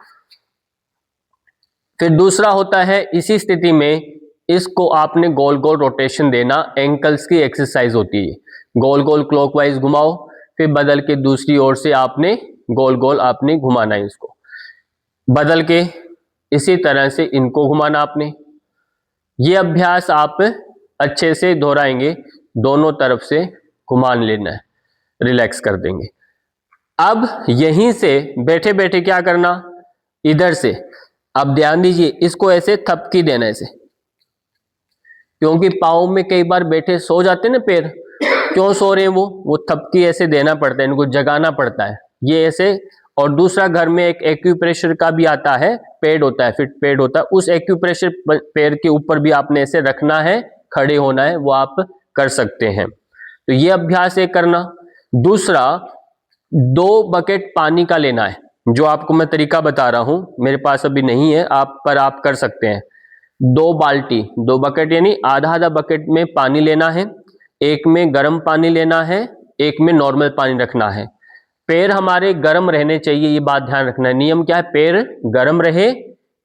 फिर दूसरा होता है, इसी स्थिति में इसको आपने गोल गोल रोटेशन देना, एंकल्स की एक्सरसाइज होती है, गोल गोल क्लॉकवाइज घुमाओ, फिर बदल के दूसरी ओर से आपने गोल गोल आपने घुमाना है, इसको बदल के इसी तरह से इनको घुमाना आपने। ये अभ्यास आप अच्छे से दोहराएंगे, दोनों तरफ से घुमान लेना है, रिलैक्स कर देंगे। अब यहीं से बैठे बैठे क्या करना, इधर से अब ध्यान दीजिए, इसको ऐसे थपकी देना ऐसे, क्योंकि पाँव में कई बार बैठे सो जाते हैं ना पैर, क्यों सो रहे हैं वो थपकी ऐसे देना पड़ता है, इनको जगाना पड़ता है, ये ऐसे। और दूसरा, घर में एक एक्यूप्रेशर का भी आता है, पैड होता है, फिट पैड होता है, उस एक्यूप्रेशर पैर के ऊपर भी आपने ऐसे रखना है, खड़े होना है, वो आप कर सकते हैं। तो ये अभ्यास एक करना। दूसरा, 2 बकेट पानी का लेना है, जो आपको मैं तरीका बता रहा हूं, मेरे पास अभी नहीं है, आप कर सकते हैं। 2 बाल्टी, 2 बकेट यानी आधा आधा बकेट में पानी लेना है, एक में गर्म पानी लेना है, एक में नॉर्मल पानी रखना है। पैर हमारे गर्म रहने चाहिए, ये बात ध्यान रखना है। नियम क्या है, पैर गर्म रहे,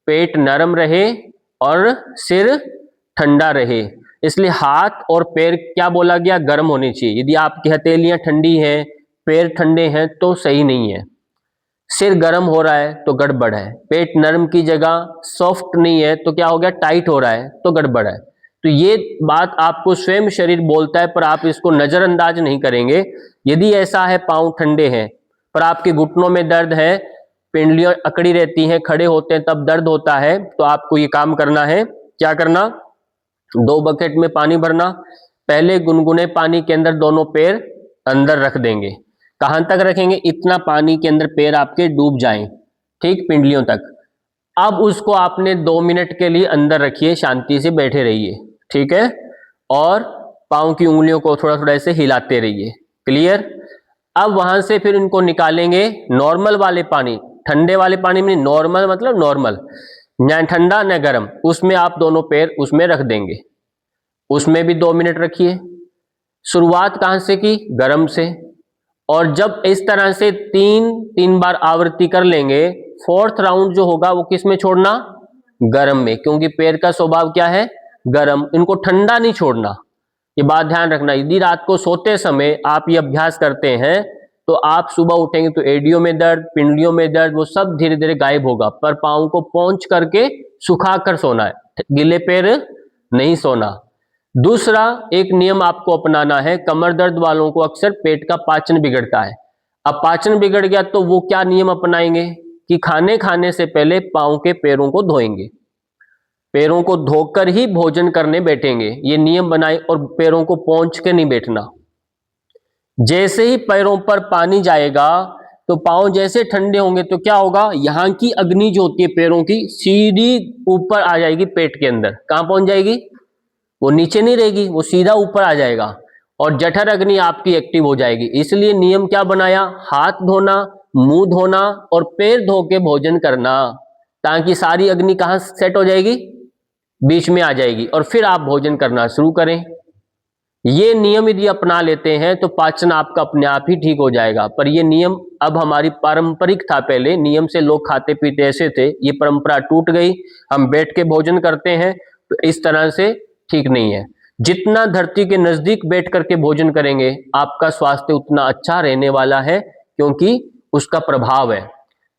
पेट नरम रहे और सिर ठंडा रहे, इसलिए हाथ और पैर क्या बोला गया, गर्म होने चाहिए। यदि आपकी हथेलियां ठंडी हैं, पैर ठंडे हैं तो सही नहीं है। सिर गर्म हो रहा है तो गड़बड़ है, पेट नरम की जगह सॉफ्ट नहीं है तो क्या हो गया, टाइट हो रहा है तो गड़बड़ है। तो ये बात आपको स्वयं शरीर बोलता है, पर आप इसको नजरअंदाज नहीं करेंगे। यदि ऐसा है, पांव ठंडे हैं पर आपके घुटनों में दर्द है, पिंडलियां अकड़ी रहती हैं, खड़े होते हैं तब दर्द होता है, तो आपको ये काम करना है, क्या करना, 2 बकेट में पानी भरना, पहले गुनगुने पानी के अंदर दोनों पैर अंदर रख देंगे। कहां तक रखेंगे, इतना पानी के अंदर पैर आपके डूब जाएं, ठीक, पिंडलियों तक। अब उसको आपने 2 मिनट के लिए अंदर रखिए, शांति से बैठे रहिए, ठीक है, और पांव की उंगलियों को थोड़ा थोड़ा ऐसे हिलाते रहिए, क्लियर। अब वहां से फिर इनको निकालेंगे नॉर्मल वाले पानी, ठंडे वाले पानी में, नॉर्मल मतलब नॉर्मल, न ठंडा न गर्म, उसमें आप दोनों पैर उसमें रख देंगे, उसमें भी 2 मिनट रखिए। शुरुआत कहां से की, गर्म से, और जब इस तरह से 3 बार आवृत्ति कर लेंगे, 4th राउंड जो होगा वो किस में छोड़ना, गर्म में, क्योंकि पैर का स्वभाव क्या है, गर्म, इनको ठंडा नहीं छोड़ना, ये बात ध्यान रखना। यदि रात को सोते समय आप ये अभ्यास करते हैं तो आप सुबह उठेंगे तो एडियो में दर्द, पिंडलियों में दर्द, वो सब धीरे धीरे गायब होगा। पर पाँव को पोंछ करके सुखा कर सोना है, गीले पैर नहीं सोना। दूसरा एक नियम आपको अपनाना है, कमर दर्द वालों को अक्सर पेट का पाचन बिगड़ता है। अब पाचन बिगड़ गया तो वो क्या नियम अपनाएंगे कि खाने से पहले पाँव के पैरों को धोएंगे, पैरों को धोकर ही भोजन करने बैठेंगे, ये नियम बनाए, और पैरों को पोंछ के नहीं बैठना। जैसे ही पैरों पर पानी जाएगा तो पांव जैसे ठंडे होंगे तो क्या होगा, यहां की अग्नि जो होती है पैरों की, सीधी ऊपर आ जाएगी पेट के अंदर। कहां पहुंच जाएगी, वो नीचे नहीं रहेगी, वो सीधा ऊपर आ जाएगा और जठर अग्नि आपकी एक्टिव हो जाएगी। इसलिए नियम क्या बनाया, हाथ धोना, मुंह धोना और पैर धो के भोजन करना, ताकि सारी अग्नि कहां सेट हो जाएगी, बीच में आ जाएगी, और फिर आप भोजन करना शुरू करें। ये नियम यदि अपना लेते हैं तो पाचन आपका अपने आप ही ठीक हो जाएगा। पर ये नियम अब हमारी पारंपरिक था, पहले नियम से लोग खाते पीते ऐसे थे, ये परंपरा टूट गई, हम बैठ के भोजन करते हैं, तो इस तरह से ठीक नहीं है। जितना धरती के नजदीक बैठ करके भोजन करेंगे आपका स्वास्थ्य उतना अच्छा रहने वाला है, क्योंकि उसका प्रभाव है।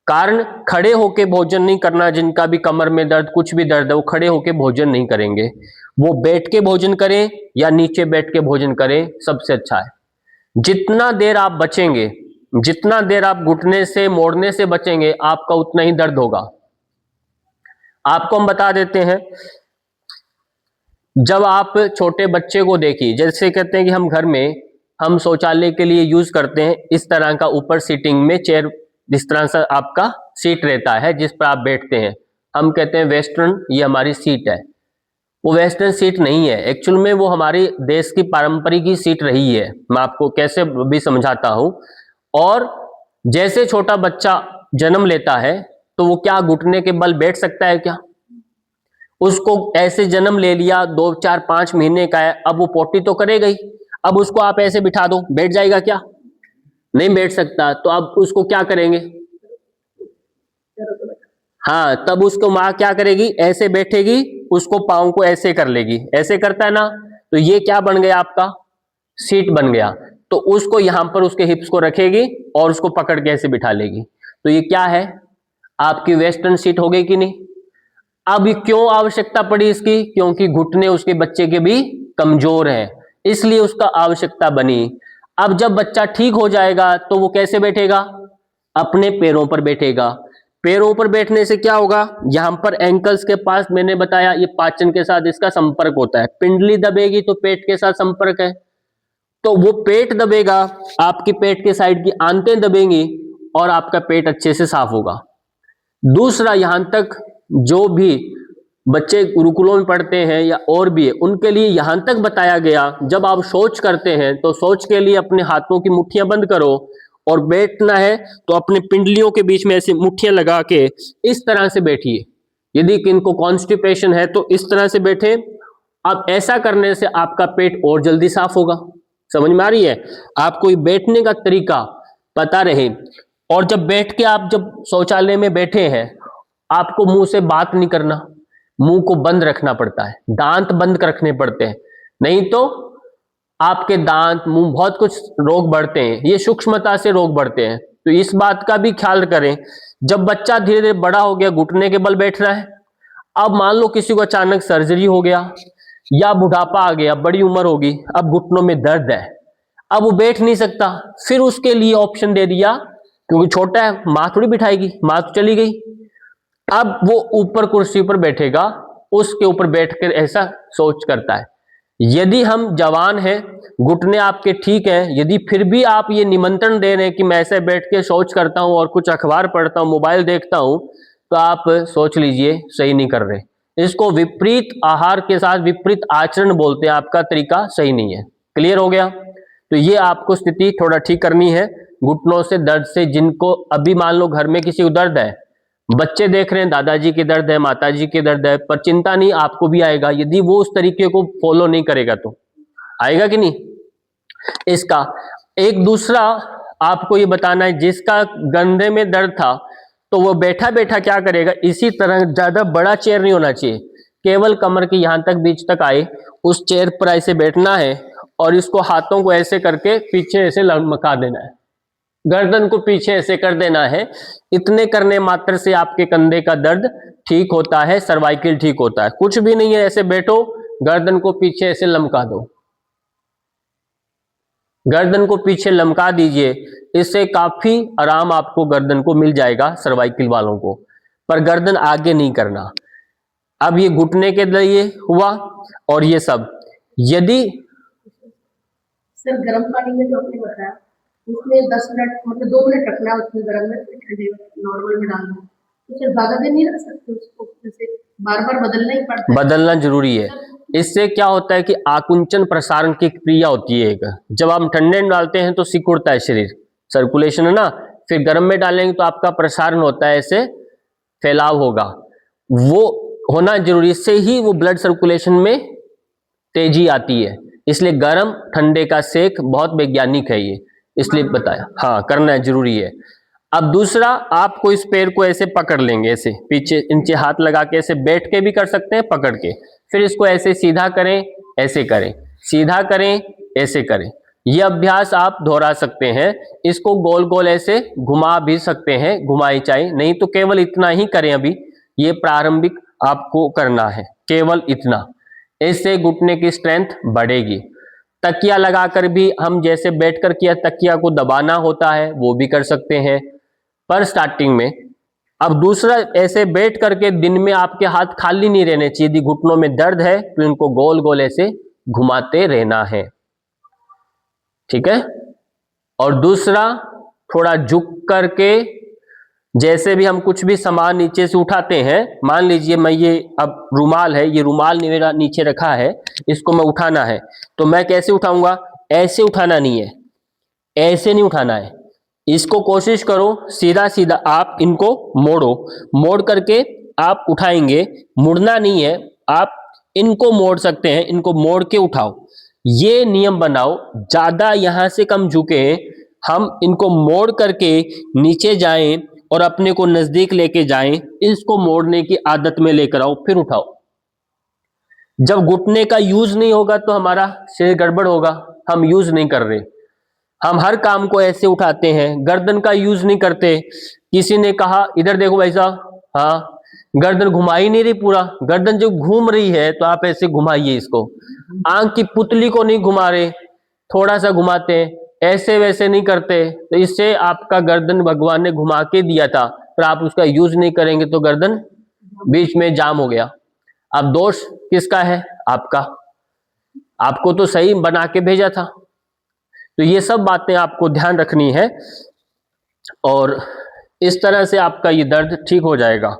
कारण खड़े होके भोजन नहीं करना, जिनका भी कमर में दर्द, कुछ भी दर्द है, वो खड़े होके भोजन नहीं करेंगे, वो बैठ के भोजन करें या नीचे बैठ के भोजन करें, सबसे अच्छा है। जितना देर आप बचेंगे, जितना देर आप घुटने से मोड़ने से बचेंगे, आपका उतना ही दर्द होगा। आपको हम बता देते हैं, जब आप छोटे बच्चे को देखिए, जैसे कहते हैं कि हम शौचालय के लिए यूज करते हैं इस तरह का ऊपर सीटिंग में चेयर, जिस तरह से आपका सीट रहता है जिस पर आप बैठते हैं, हम कहते हैं वेस्टर्न, ये हमारी सीट है। वो वेस्टर्न सीट नहीं है, एक्चुअल में वो हमारे देश की पारंपरिक की सीट रही है। मैं आपको कैसे भी समझाता हूं। और जैसे छोटा बच्चा जन्म लेता है तो वो क्या घुटने के बल बैठ सकता है क्या? उसको ऐसे जन्म ले लिया, 2 4 5 महीने का है, अब वो पोटी तो करेगा ही। अब उसको आप ऐसे बिठा दो, बैठ जाएगा क्या? नहीं बैठ सकता। तो अब उसको क्या करेंगे? हाँ, तब उसको माँ क्या करेगी? ऐसे बैठेगी, उसको पाँव को ऐसे कर लेगी, ऐसे करता है ना, तो ये क्या बन गया आपका? सीट बन गया। तो उसको यहां पर उसके हिप्स को रखेगी और उसको पकड़ के ऐसे बिठा लेगी। तो ये क्या है? आपकी वेस्टर्न सीट हो गई कि नहीं? अब क्यों आवश्यकता पड़ी इसकी? क्योंकि घुटने उसके बच्चे के भी कमजोर हैं, इसलिए उसका आवश्यकता बनी। अब जब बच्चा ठीक हो जाएगा तो वो कैसे बैठेगा? अपने पैरों पर बैठेगा। पैरों पर बैठने से क्या होगा? यहां पर एंकल्स के पास मैंने बताया ये पाचन के साथ इसका संपर्क होता है, पिंडली दबेगी तो पेट के साथ संपर्क है, तो वो पेट दबेगा, आपकी पेट के साइड की आंतें दबेंगी और आपका पेट अच्छे से साफ होगा। दूसरा, यहां तक जो भी बच्चे गुरुकुलों में पढ़ते हैं या और भी है, उनके लिए यहां तक बताया गया, जब आप शौच करते हैं तो शौच के लिए अपने हाथों की मुट्ठियां बंद करो, और बैठना है तो अपने पिंडलियों के बीच में ऐसी मुट्ठियां लगा के इस तरह से बैठिए। यदि किनको कॉन्स्टिपेशन है तो इस तरह से बैठे। अब ऐसा करने से आपका पेट और जल्दी साफ होगा। समझ में आ रही है? आपको ये बैठने का तरीका पता रहे। और जब बैठ के आप जब शौचालय में बैठे हैं, आपको मुंह से बात नहीं करना, मुंह को बंद रखना पड़ता है, दांत बंद रखने पड़ते हैं, नहीं तो आपके दांत, मुंह, बहुत कुछ रोग बढ़ते हैं, ये सूक्ष्मता से रोग बढ़ते हैं। तो इस बात का भी ख्याल करें। जब बच्चा धीरे धीरे बड़ा हो गया, घुटने के बल बैठ रहा है, अब मान लो किसी को अचानक सर्जरी हो गया या बुढ़ापा आ गया, बड़ी उम्र होगी, अब घुटनों में दर्द है, अब वो बैठ नहीं सकता, फिर उसके लिए ऑप्शन दे दिया, क्योंकि छोटा है, माँ थोड़ी बिठाएगी, माँ तो चली गई, अब वो ऊपर कुर्सी पर बैठेगा, उसके ऊपर बैठकर ऐसा सोच करता है। यदि हम जवान हैं, घुटने आपके ठीक हैं, यदि फिर भी आप ये निमंत्रण दे रहे हैं कि मैं ऐसे बैठ के शौच करता हूं और कुछ अखबार पढ़ता हूं, मोबाइल देखता हूं, तो आप सोच लीजिए सही नहीं कर रहे। इसको विपरीत आहार के साथ विपरीत आचरण बोलते हैं, आपका तरीका सही नहीं है। क्लियर हो गया? तो ये आपको स्थिति थोड़ा ठीक करनी है। घुटनों से दर्द से जिनको अभी मान लो घर में किसी को दर्द है, बच्चे देख रहे हैं दादाजी के दर्द है, माताजी के दर्द है, पर चिंता नहीं, आपको भी आएगा यदि वो उस तरीके को फॉलो नहीं करेगा तो। आएगा कि नहीं? इसका एक दूसरा आपको ये बताना है, जिसका कंधे में दर्द था तो वो बैठा बैठा क्या करेगा, इसी तरह, ज्यादा बड़ा चेयर नहीं होना चाहिए, केवल कमर के यहां तक बीच तक आए, उस चेयर पर ऐसे बैठना है और इसको हाथों को ऐसे करके पीछे ऐसे लमका देना है, गर्दन को पीछे ऐसे कर देना है। इतने करने मात्र से आपके कंधे का दर्द ठीक होता है, सर्वाइकल ठीक होता है। कुछ भी नहीं है, ऐसे बैठो, गर्दन को पीछे ऐसे लमका दो, गर्दन को पीछे लमका दीजिए, इससे काफी आराम आपको गर्दन को मिल जाएगा, सर्वाइकल वालों को। पर गर्दन आगे नहीं करना। अब ये घुटने के लिए हुआ, और ये सब यदि सर गर्म पानी में जो आपने बताया उसमें 10 मिनट मतलब 2 मिनट रखना है, उसमें गर्म में फिर ठंडे में नॉर्मल में डालना है, तो सर ज्यादा देर नहीं रख सकते उसको, जैसे बार बार बदलना ही पड़ता है? बदलना जरूरी है। इससे क्या होता है कि आकुंचन प्रसारण की क्रिया होती है एक, जब हम ठंडे में डालते हैं तो सिकुड़ता है शरीर, सर्कुलेशन है ना, फिर गर्म में डालेंगे तो आपका प्रसारण होता है, ऐसे फैलाव होगा, वो होना जरूरी, इससे ही वो ब्लड सर्कुलेशन में तेजी आती है। इसलिए गर्म ठंडे का सेक बहुत वैज्ञानिक है ये, इसलिए बताया, हाँ करना जरूरी है। अब दूसरा, आपको इस पैर को ऐसे पकड़ लेंगे, ऐसे पीछे नीचे हाथ लगा के, ऐसे बैठ के भी कर सकते हैं, पकड़ के, फिर इसको ऐसे सीधा करें, ऐसे करें, सीधा करें, ऐसे करें। यह अभ्यास आप दोहरा सकते हैं। इसको गोल गोल ऐसे घुमा भी सकते हैं, घुमाई चाहे नहीं तो केवल इतना ही करें। अभी ये प्रारंभिक आपको करना है, केवल इतना, इससे घुटने की स्ट्रेंथ बढ़ेगी। तकिया लगाकर भी हम जैसे बैठकर किया, तकिया को दबाना होता है, वो भी कर सकते हैं। पर स्टार्टिंग में अब दूसरा, ऐसे बैठ करके दिन में आपके हाथ खाली नहीं रहने चाहिए। यदि घुटनों में दर्द है तो इनको गोल गोल ऐसे घुमाते रहना है, ठीक है। और दूसरा, थोड़ा झुक करके, जैसे भी हम कुछ भी सामान नीचे से उठाते हैं, मान लीजिए मैं ये अब रुमाल है, ये रुमाल मेरा नीचे रखा है, इसको मैं उठाना है, तो मैं कैसे उठाऊंगा? ऐसे उठाना नहीं है, ऐसे नहीं उठाना है। इसको कोशिश करो सीधा सीधा आप इनको मोड़ो, मोड़ करके आप उठाएंगे, मुड़ना नहीं है। आप इनको मोड़ सकते हैं, इनको मोड़ के उठाओ, ये नियम बनाओ। ज्यादा यहां से कम झुके, हम इनको मोड़ करके नीचे जाएं और अपने को नजदीक लेके जाएं, इसको मोड़ने की आदत में लेकर आओ, फिर उठाओ। जब घुटने का यूज नहीं होगा तो हमारा शरीर गड़बड़ होगा। हम यूज नहीं कर रहे, हम हर काम को ऐसे उठाते हैं, गर्दन का यूज नहीं करते। किसी ने कहा इधर देखो भाई साहब, हाँ गर्दन घुमा ही नहीं रही पूरा, गर्दन जो घूम रही है तो आप ऐसे घुमाइए इसको। आंख की पुतली को नहीं घुमा रहे, थोड़ा सा घुमाते हैं, ऐसे वैसे नहीं करते, तो इससे आपका गर्दन भगवान ने घुमा के दिया था, पर आप उसका यूज नहीं करेंगे तो गर्दन बीच में जाम हो गया। अब दोष किसका है? आपका। आपको तो सही बना के भेजा था। तो ये सब बातें आपको ध्यान रखनी है और इस तरह से आपका ये दर्द ठीक हो जाएगा।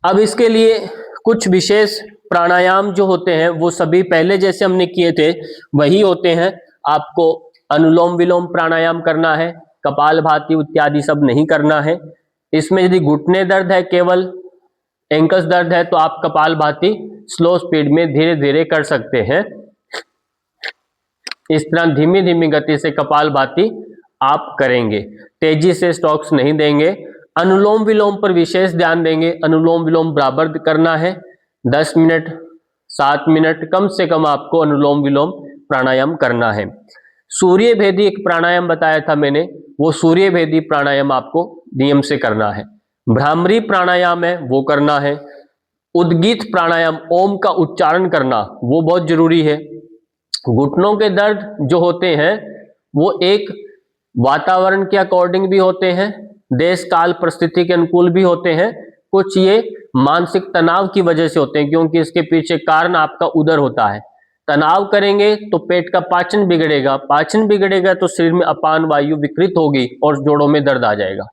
अब इसके लिए कुछ विशेष प्राणायाम जो होते हैं वो सभी पहले जैसे हमने किए थे वही होते हैं। आपको अनुलोम विलोम प्राणायाम करना है, कपालभाति इत्यादि सब नहीं करना है। इसमें यदि घुटने दर्द है, केवल एंकल्स दर्द है, तो आप कपालभाति स्लो स्पीड में धीरे धीरे कर सकते हैं। इस तरह धीमी धीमी गति से कपालभाति आप करेंगे, तेजी से स्ट्रोक्स नहीं देंगे। अनुलोम विलोम पर विशेष ध्यान देंगे। अनुलोम विलोम बराबर करना है, 10 मिनट 7 मिनट कम से कम आपको अनुलोम विलोम प्राणायाम करना है। सूर्य भेदी एक प्राणायाम बताया था मैंने, वो सूर्य भेदी प्राणायाम आपको नियम से करना है। भ्रामरी प्राणायाम है वो करना है। उद्गीत प्राणायाम, ओम का उच्चारण करना, वो बहुत जरूरी है। घुटनों के दर्द जो होते हैं वो एक वातावरण के अकॉर्डिंग भी होते हैं, देश काल परिस्थिति के अनुकूल भी होते हैं, कुछ ये मानसिक तनाव की वजह से होते हैं, क्योंकि इसके पीछे कारण आपका उदर होता है। तनाव करेंगे तो पेट का पाचन बिगड़ेगा, पाचन बिगड़ेगा तो शरीर में अपान वायु विकृत होगी और जोड़ों में दर्द आ जाएगा।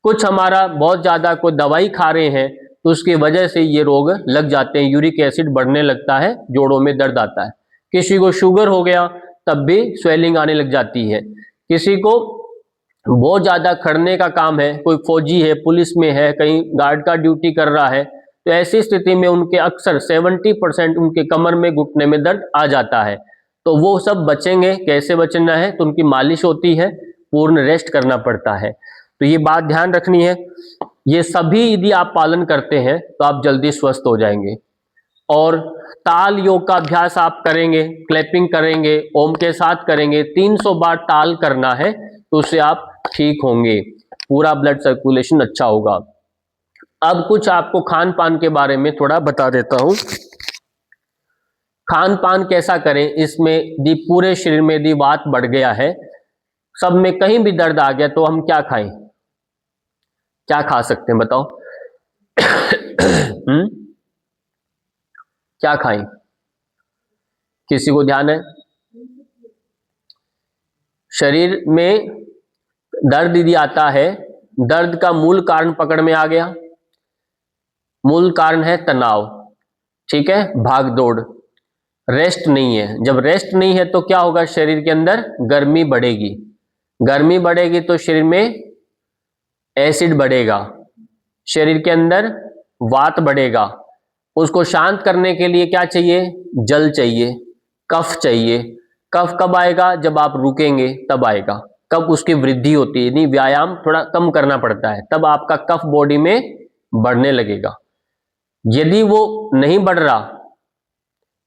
कुछ हमारा बहुत ज्यादा कोई दवाई खा रहे हैं तो उसकी वजह से ये रोग लग जाते हैं, यूरिक एसिड बढ़ने लगता है, जोड़ों में दर्द आता है। किसी को शुगर हो गया तब भी स्वेलिंग आने लग जाती है। किसी को बहुत ज्यादा खड़ने का काम है, कोई फौजी है, पुलिस में है, कहीं गार्ड का ड्यूटी कर रहा है, तो ऐसी स्थिति में उनके अक्सर 70% उनके कमर में घुटने में दर्द आ जाता है। तो वो सब बचेंगे। कैसे बचना है? तो उनकी मालिश होती है, पूर्ण रेस्ट करना पड़ता है। तो ये बात ध्यान रखनी है। ये सभी यदि आप पालन करते हैं तो आप जल्दी स्वस्थ हो जाएंगे। और ताल योग का अभ्यास आप करेंगे, क्लैपिंग करेंगे, ओम के साथ करेंगे, 300 बार ताल करना है, तो उससे आप ठीक होंगे, पूरा ब्लड सर्कुलेशन अच्छा होगा। अब कुछ आपको खान पान के बारे में थोड़ा बता देता हूं। खान पान कैसा करें? इसमें यदि पूरे शरीर में यदि वात बढ़ गया है, सब में कहीं भी दर्द आ गया, तो हम क्या खाएं? क्या खा सकते हैं बताओ? क्या खाएं? किसी को ध्यान है? शरीर में दर्द यदि आता है, दर्द का मूल कारण पकड़ में आ गया। मूल कारण है तनाव, ठीक है, भाग दौड़, रेस्ट नहीं है। जब रेस्ट नहीं है तो क्या होगा? शरीर के अंदर गर्मी बढ़ेगी, गर्मी बढ़ेगी तो शरीर में एसिड बढ़ेगा, शरीर के अंदर वात बढ़ेगा। उसको शांत करने के लिए क्या चाहिए? जल चाहिए, कफ चाहिए। कफ कब आएगा? जब आप रुकेंगे तब आएगा। कब उसकी वृद्धि होती है? नहीं, व्यायाम थोड़ा कम करना पड़ता है, तब आपका कफ बॉडी में बढ़ने लगेगा। यदि वो नहीं बढ़ रहा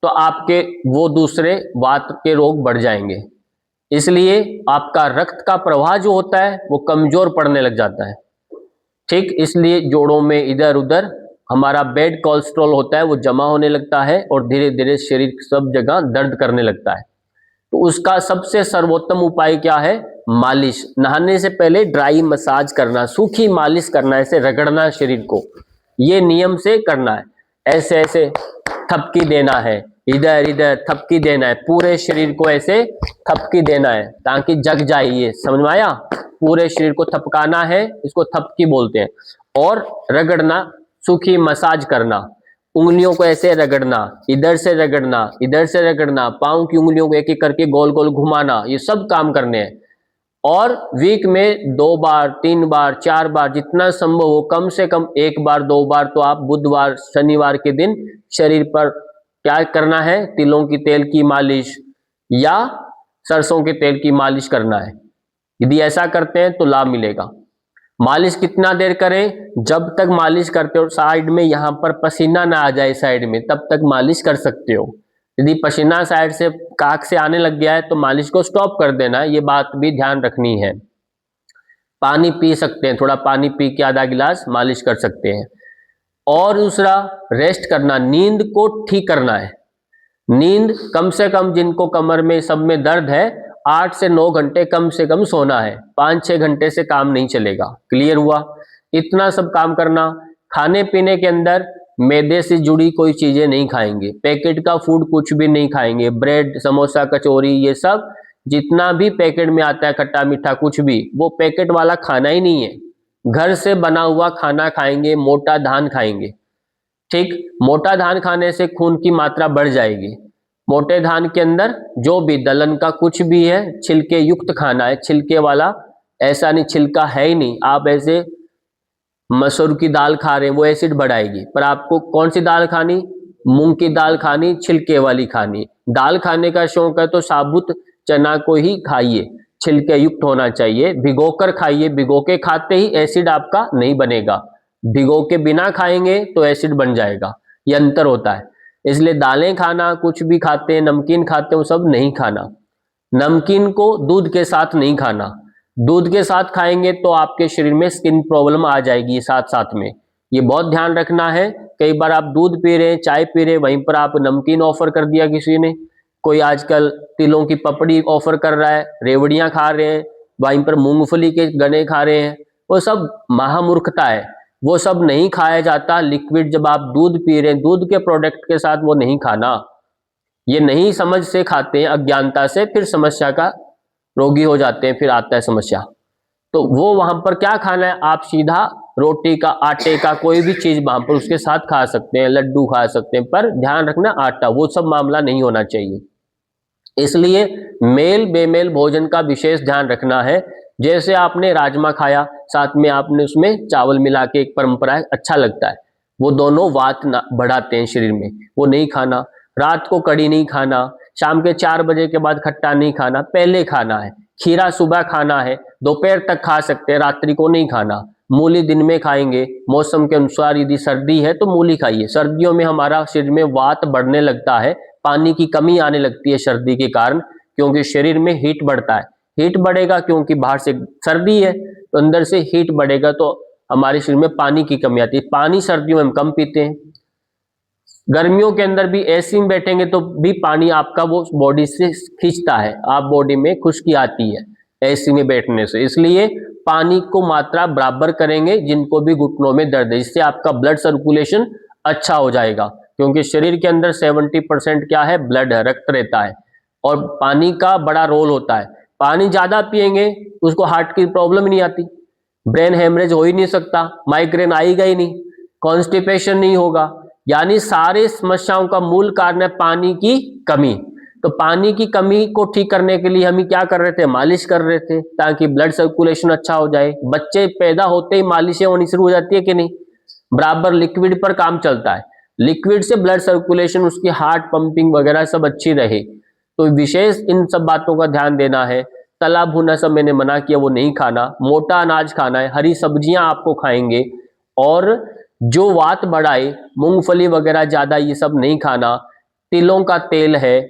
तो आपके वो दूसरे वात के रोग बढ़ जाएंगे। इसलिए आपका रक्त का प्रवाह जो होता है वो कमजोर पड़ने लग जाता है, ठीक। इसलिए जोड़ों में इधर उधर हमारा बैड कोलेस्ट्रॉल होता है, वो जमा होने लगता है और धीरे धीरे शरीर सब जगह दर्द करने लगता है। तो उसका सबसे सर्वोत्तम उपाय क्या है? मालिश, नहाने से पहले ड्राई मसाज करना, सूखी मालिश करना, ऐसे रगड़ना शरीर को, ये नियम से करना है। ऐसे ऐसे थपकी देना है, इधर इधर थपकी देना है, पूरे शरीर को ऐसे थपकी देना है ताकि जग जाए। ये समझ में आया? पूरे शरीर को थपकाना है, इसको थपकी बोलते हैं। और रगड़ना, सूखी मसाज करना, उंगलियों को ऐसे रगड़ना, इधर से रगड़ना, इधर से रगड़ना, पांव की उंगलियों को एक एक करके गोल गोल घुमाना, ये सब काम करने हैं। और वीक में 2 बार, 3 बार, 4 बार, जितना संभव हो, कम से कम 1 बार 2 बार तो आप बुधवार शनिवार के दिन शरीर पर क्या करना है, तिलों की तेल की मालिश या सरसों के तेल की मालिश करना है। यदि ऐसा करते हैं तो लाभ मिलेगा। मालिश कितना देर करें? जब तक मालिश करते हो साइड में यहाँ पर पसीना ना आ जाए साइड में, तब तक मालिश कर सकते हो। यदि पसीना साइड से काख से आने लग गया है तो मालिश को स्टॉप कर देना है, ये बात भी ध्यान रखनी है। पानी पी सकते हैं, थोड़ा पानी पी के आधा गिलास मालिश कर सकते हैं। और दूसरा, रेस्ट करना, नींद को ठीक करना है। नींद कम से कम, जिनको कमर में सब में दर्द है, 8 से 9 घंटे कम से कम सोना है। 5-6 घंटे से काम नहीं चलेगा। क्लियर हुआ? इतना सब काम करना। खाने पीने के अंदर मैदे से जुड़ी कोई चीजें नहीं खाएंगे, पैकेट का फूड कुछ भी नहीं खाएंगे, ब्रेड, समोसा, कचौरी, ये सब जितना भी पैकेट में आता है खट्टा मीठा कुछ भी, वो पैकेट वाला खाना ही नहीं है। घर से बना हुआ खाना खाएंगे, मोटा धान खाएंगे। ठीक, मोटा धान खाने से खून की मात्रा बढ़ जाएगी। मोटे धान के अंदर जो भी दलहन का कुछ भी है, छिलके युक्त खाना है, छिलके वाला ऐसा नहीं छिलका है ही नहीं। आप ऐसे मसूर की दाल खा रहे हैं, वो एसिड बढ़ाएगी, पर आपको कौन सी दाल खानी? मूंग की दाल खानी, छिलके वाली खानी। दाल खाने का शौक है तो साबुत चना को ही खाइए, छिलके युक्त होना चाहिए, भिगोकर खाइए। भिगो के खाते ही एसिड आपका नहीं बनेगा, भिगो के बिना खाएंगे तो एसिड बन जाएगा, ये अंतर होता है। इसलिए दालें खाना, कुछ भी खाते हैं, नमकीन खाते हैं, वो सब नहीं खाना। नमकीन को दूध के साथ नहीं खाना, दूध के साथ खाएंगे तो आपके शरीर में स्किन प्रॉब्लम आ जाएगी साथ साथ में, ये बहुत ध्यान रखना है। कई बार आप दूध पी रहे हैं, चाय पी रहे हैं, वहीं पर आप नमकीन ऑफर कर दिया किसी ने। कोई आजकल तिलों की पपड़ी ऑफर कर रहा है, रेवड़ियां खा रहे हैं, वहीं पर मूंगफली के गने खा रहे हैं, वो सब महामूर्खता है। वो सब नहीं खाया जाता। लिक्विड, जब आप दूध पी रहे हैं, दूध के प्रोडक्ट के साथ वो नहीं खाना। ये नहीं समझ से खाते हैं, अज्ञानता से, फिर समस्या का रोगी हो जाते हैं, फिर आता है समस्या। तो वो वहां पर क्या खाना है, आप सीधा रोटी का, आटे का कोई भी चीज वहां पर उसके साथ खा सकते हैं, लड्डू खा सकते हैं, पर ध्यान रखना आटा, वो सब मामला नहीं होना चाहिए। इसलिए मेल बेमेल भोजन का विशेष ध्यान रखना है। जैसे आपने राजमा खाया, साथ में आपने उसमें चावल मिला के, एक परंपरा है, अच्छा लगता है, वो दोनों वात बढ़ाते हैं शरीर में, वो नहीं खाना। रात को कड़ी नहीं खाना, शाम के 4 बजे के बाद खट्टा नहीं खाना, पहले खाना है। खीरा सुबह खाना है, दोपहर तक खा सकते हैं, रात्रि को नहीं खाना। मूली दिन में खाएंगे, मौसम के अनुसार, यदि सर्दी है तो मूली खाइए। सर्दियों में हमारा शरीर में वात बढ़ने लगता है, पानी की कमी आने लगती है सर्दी के कारण, क्योंकि शरीर में हीट बढ़ता है। हीट बढ़ेगा क्योंकि बाहर से सर्दी है, तो अंदर से हीट बढ़ेगा, तो हमारे शरीर में पानी की कमी आती है। पानी सर्दियों में हम कम पीते हैं। गर्मियों के अंदर भी एसी में बैठेंगे तो भी पानी आपका वो बॉडी से खींचता है, आप बॉडी में खुश्की आती है एसी में बैठने से। इसलिए पानी को मात्रा बराबर करेंगे। जिनको भी घुटनों में दर्द है, इससे आपका ब्लड सर्कुलेशन अच्छा हो जाएगा, क्योंकि शरीर के अंदर 70% क्या है, ब्लड है, रक्त रहता है, और पानी का बड़ा रोल होता है। पानी ज्यादा पिएंगे उसको हार्ट की प्रॉब्लम नहीं आती, ब्रेन हेमरेज हो ही नहीं सकता, माइग्रेन आएगा ही नहीं, कॉन्स्टिपेशन नहीं होगा। यानी सारे समस्याओं का मूल कारण है पानी की कमी। तो पानी की कमी को ठीक करने के लिए हम क्या कर रहे थे, मालिश कर रहे थे, ताकि ब्लड सर्कुलेशन अच्छा हो जाए। बच्चे पैदा होते ही मालिशें होनी शुरू हो जाती है कि नहीं, बराबर लिक्विड पर काम चलता है, लिक्विड से ब्लड सर्कुलेशन, उसकी हार्ट पंपिंग वगैरह सब अच्छी रहे। तो विशेष इन सब बातों का ध्यान देना है। तला भुना सब मैंने मना किया, वो नहीं खाना। मोटा अनाज खाना है, हरी सब्जियां आपको खाएंगे, और जो वात बढ़ाए, मूंगफली वगैरह ज्यादा ये सब नहीं खाना। तिलों का तेल है,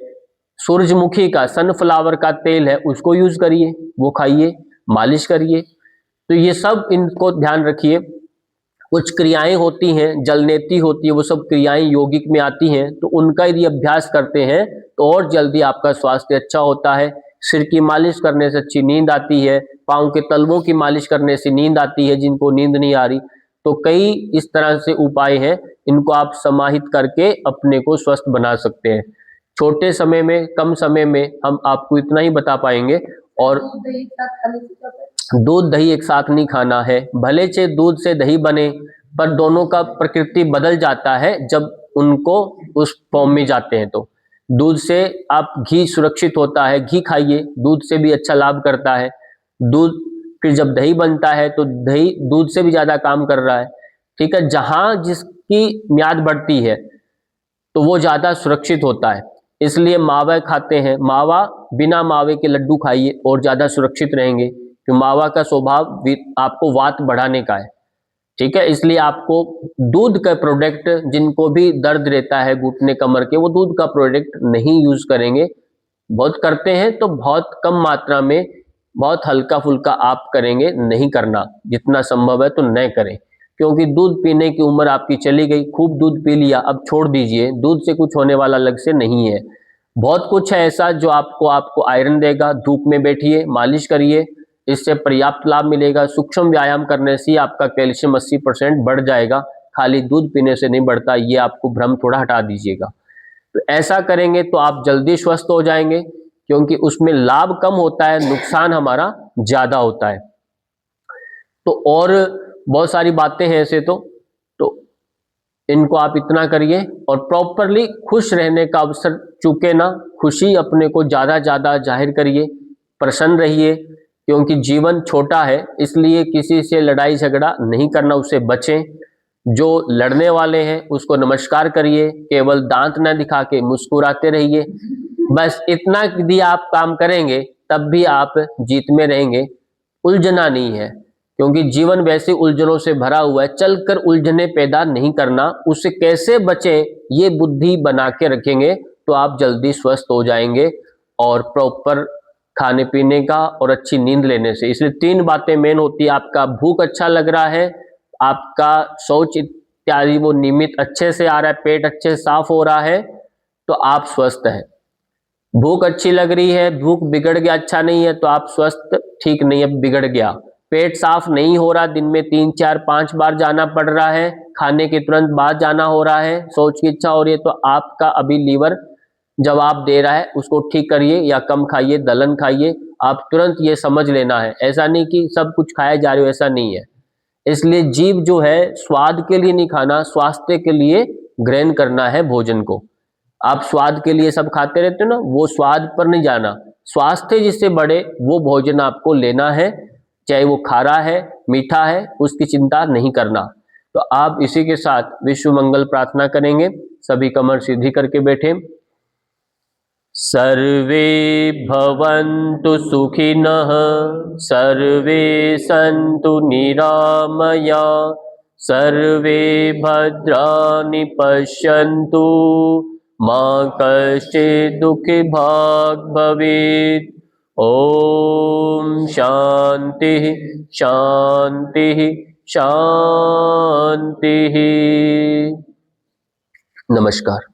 सूरजमुखी का, सनफ्लावर का तेल है, उसको यूज करिए, वो खाइए, मालिश करिए। तो ये सब इनको ध्यान रखिए। कुछ क्रियाएं होती हैं, जलनेती होती है, वो सब क्रियाएं योगिक में आती हैं, तो उनका यदि अभ्यास करते हैं तो और जल्दी आपका स्वास्थ्य अच्छा होता है। सिर की मालिश करने से अच्छी नींद आती है, पाँव के तलवों की मालिश करने से नींद आती है जिनको नींद नहीं आ रही। तो कई इस तरह से उपाय हैं, इनको आप समाहित करके अपने को स्वस्थ बना सकते हैं। छोटे समय में, कम समय में हम आपको इतना ही बता पाएंगे। और दूध दही एक साथ नहीं खाना है, भले से दूध से दही बने, पर दोनों का प्रकृति बदल जाता है जब उनको उस फॉर्म में जाते हैं। तो दूध से आप घी सुरक्षित होता है, घी खाइए, दूध से भी अच्छा लाभ करता है। दूध फिर जब दही बनता है तो दही दूध से भी ज्यादा काम कर रहा है, ठीक है। जहां जिसकी म्याद बढ़ती है तो वो ज्यादा सुरक्षित होता है, इसलिए मावा खाते हैं। मावा, बिना मावे के लड्डू खाइए और ज्यादा सुरक्षित रहेंगे, क्योंकि मावा का स्वभाव आपको वात बढ़ाने का है, ठीक है। इसलिए आपको दूध का प्रोडक्ट, जिनको भी दर्द रहता है घुटने कमर के, वो दूध का प्रोडक्ट नहीं यूज करेंगे। बहुत करते हैं तो बहुत कम मात्रा में, बहुत हल्का फुल्का आप करेंगे, नहीं करना, जितना संभव है तो न करें, क्योंकि दूध पीने की उम्र आपकी चली गई। खूब दूध पी लिया, अब छोड़ दीजिए, दूध से कुछ होने वाला अलग से नहीं है। बहुत कुछ है ऐसा जो आपको आयरन देगा। धूप में बैठिए, मालिश करिए, इससे पर्याप्त लाभ मिलेगा। सूक्ष्म व्यायाम करने से आपका कैल्शियम 80% बढ़ जाएगा, खाली दूध पीने से नहीं बढ़ता, ये आपको भ्रम थोड़ा हटा दीजिएगा। तो ऐसा करेंगे तो आप जल्दी स्वस्थ हो जाएंगे, क्योंकि उसमें लाभ कम होता है, नुकसान हमारा ज्यादा होता है। तो और बहुत सारी बातें हैं ऐसे तो इनको आप इतना करिए। और प्रॉपरली खुश रहने का अवसर चूके ना, खुशी अपने को ज्यादा ज्यादा जाहिर करिए, प्रसन्न रहिए, क्योंकि जीवन छोटा है, इसलिए किसी से लड़ाई झगड़ा नहीं करना, उससे बचें। जो लड़ने वाले हैं उसको नमस्कार करिए, केवल दांत न दिखा के मुस्कुराते रहिए। बस इतना यदि आप काम करेंगे तब भी आप जीत में रहेंगे। उलझना नहीं है, क्योंकि जीवन वैसे उलझनों से भरा हुआ है, चलकर उलझने पैदा नहीं करना, उससे कैसे बचें ये बुद्धि बना के रखेंगे तो आप जल्दी स्वस्थ हो जाएंगे। और प्रॉपर खाने पीने का और अच्छी नींद लेने से, इसलिए 3 बातें मेन होती है। आपका भूख अच्छा लग रहा है, आपका शौच इत्यादि वो नियमित अच्छे से आ रहा है, पेट अच्छे से साफ हो रहा है, तो आप स्वस्थ हैं। भूख अच्छी लग रही है, भूख बिगड़ गया, अच्छा नहीं है, तो आप स्वस्थ ठीक नहीं है, बिगड़ गया। पेट साफ नहीं हो रहा, दिन में 3, 4, 5 बार जाना पड़ रहा है, खाने के तुरंत बाद जाना हो रहा है, शौच की इच्छा हो रही है, तो आपका अभी लीवर जवाब दे रहा है, उसको ठीक करिए, या कम खाइए, दलहन खाइए। आप तुरंत ये समझ लेना है, ऐसा नहीं कि सब कुछ खाया जा रहे हो, ऐसा नहीं है। इसलिए जीभ जो है स्वाद के लिए नहीं खाना, स्वास्थ्य के लिए ग्रहण करना है भोजन को। आप स्वाद के लिए सब खाते रहते हो ना, वो स्वाद पर नहीं जाना, स्वास्थ्य जिससे बढ़े वो भोजन आपको लेना है, चाहे वो खारा है, मीठा है, उसकी चिंता नहीं करना। तो आप इसी के साथ विश्व मंगल प्रार्थना करेंगे। सभी कमर सीधी करके बैठे। सर्वे भवन्तु सुखिनः, सर्वे सन्तु निरामया, सर्वे भद्राणि पश्यन्तु, मा कश्चित् दुःखी भाग् भवेत्। ओम शांति शांति शांति। नमस्कार।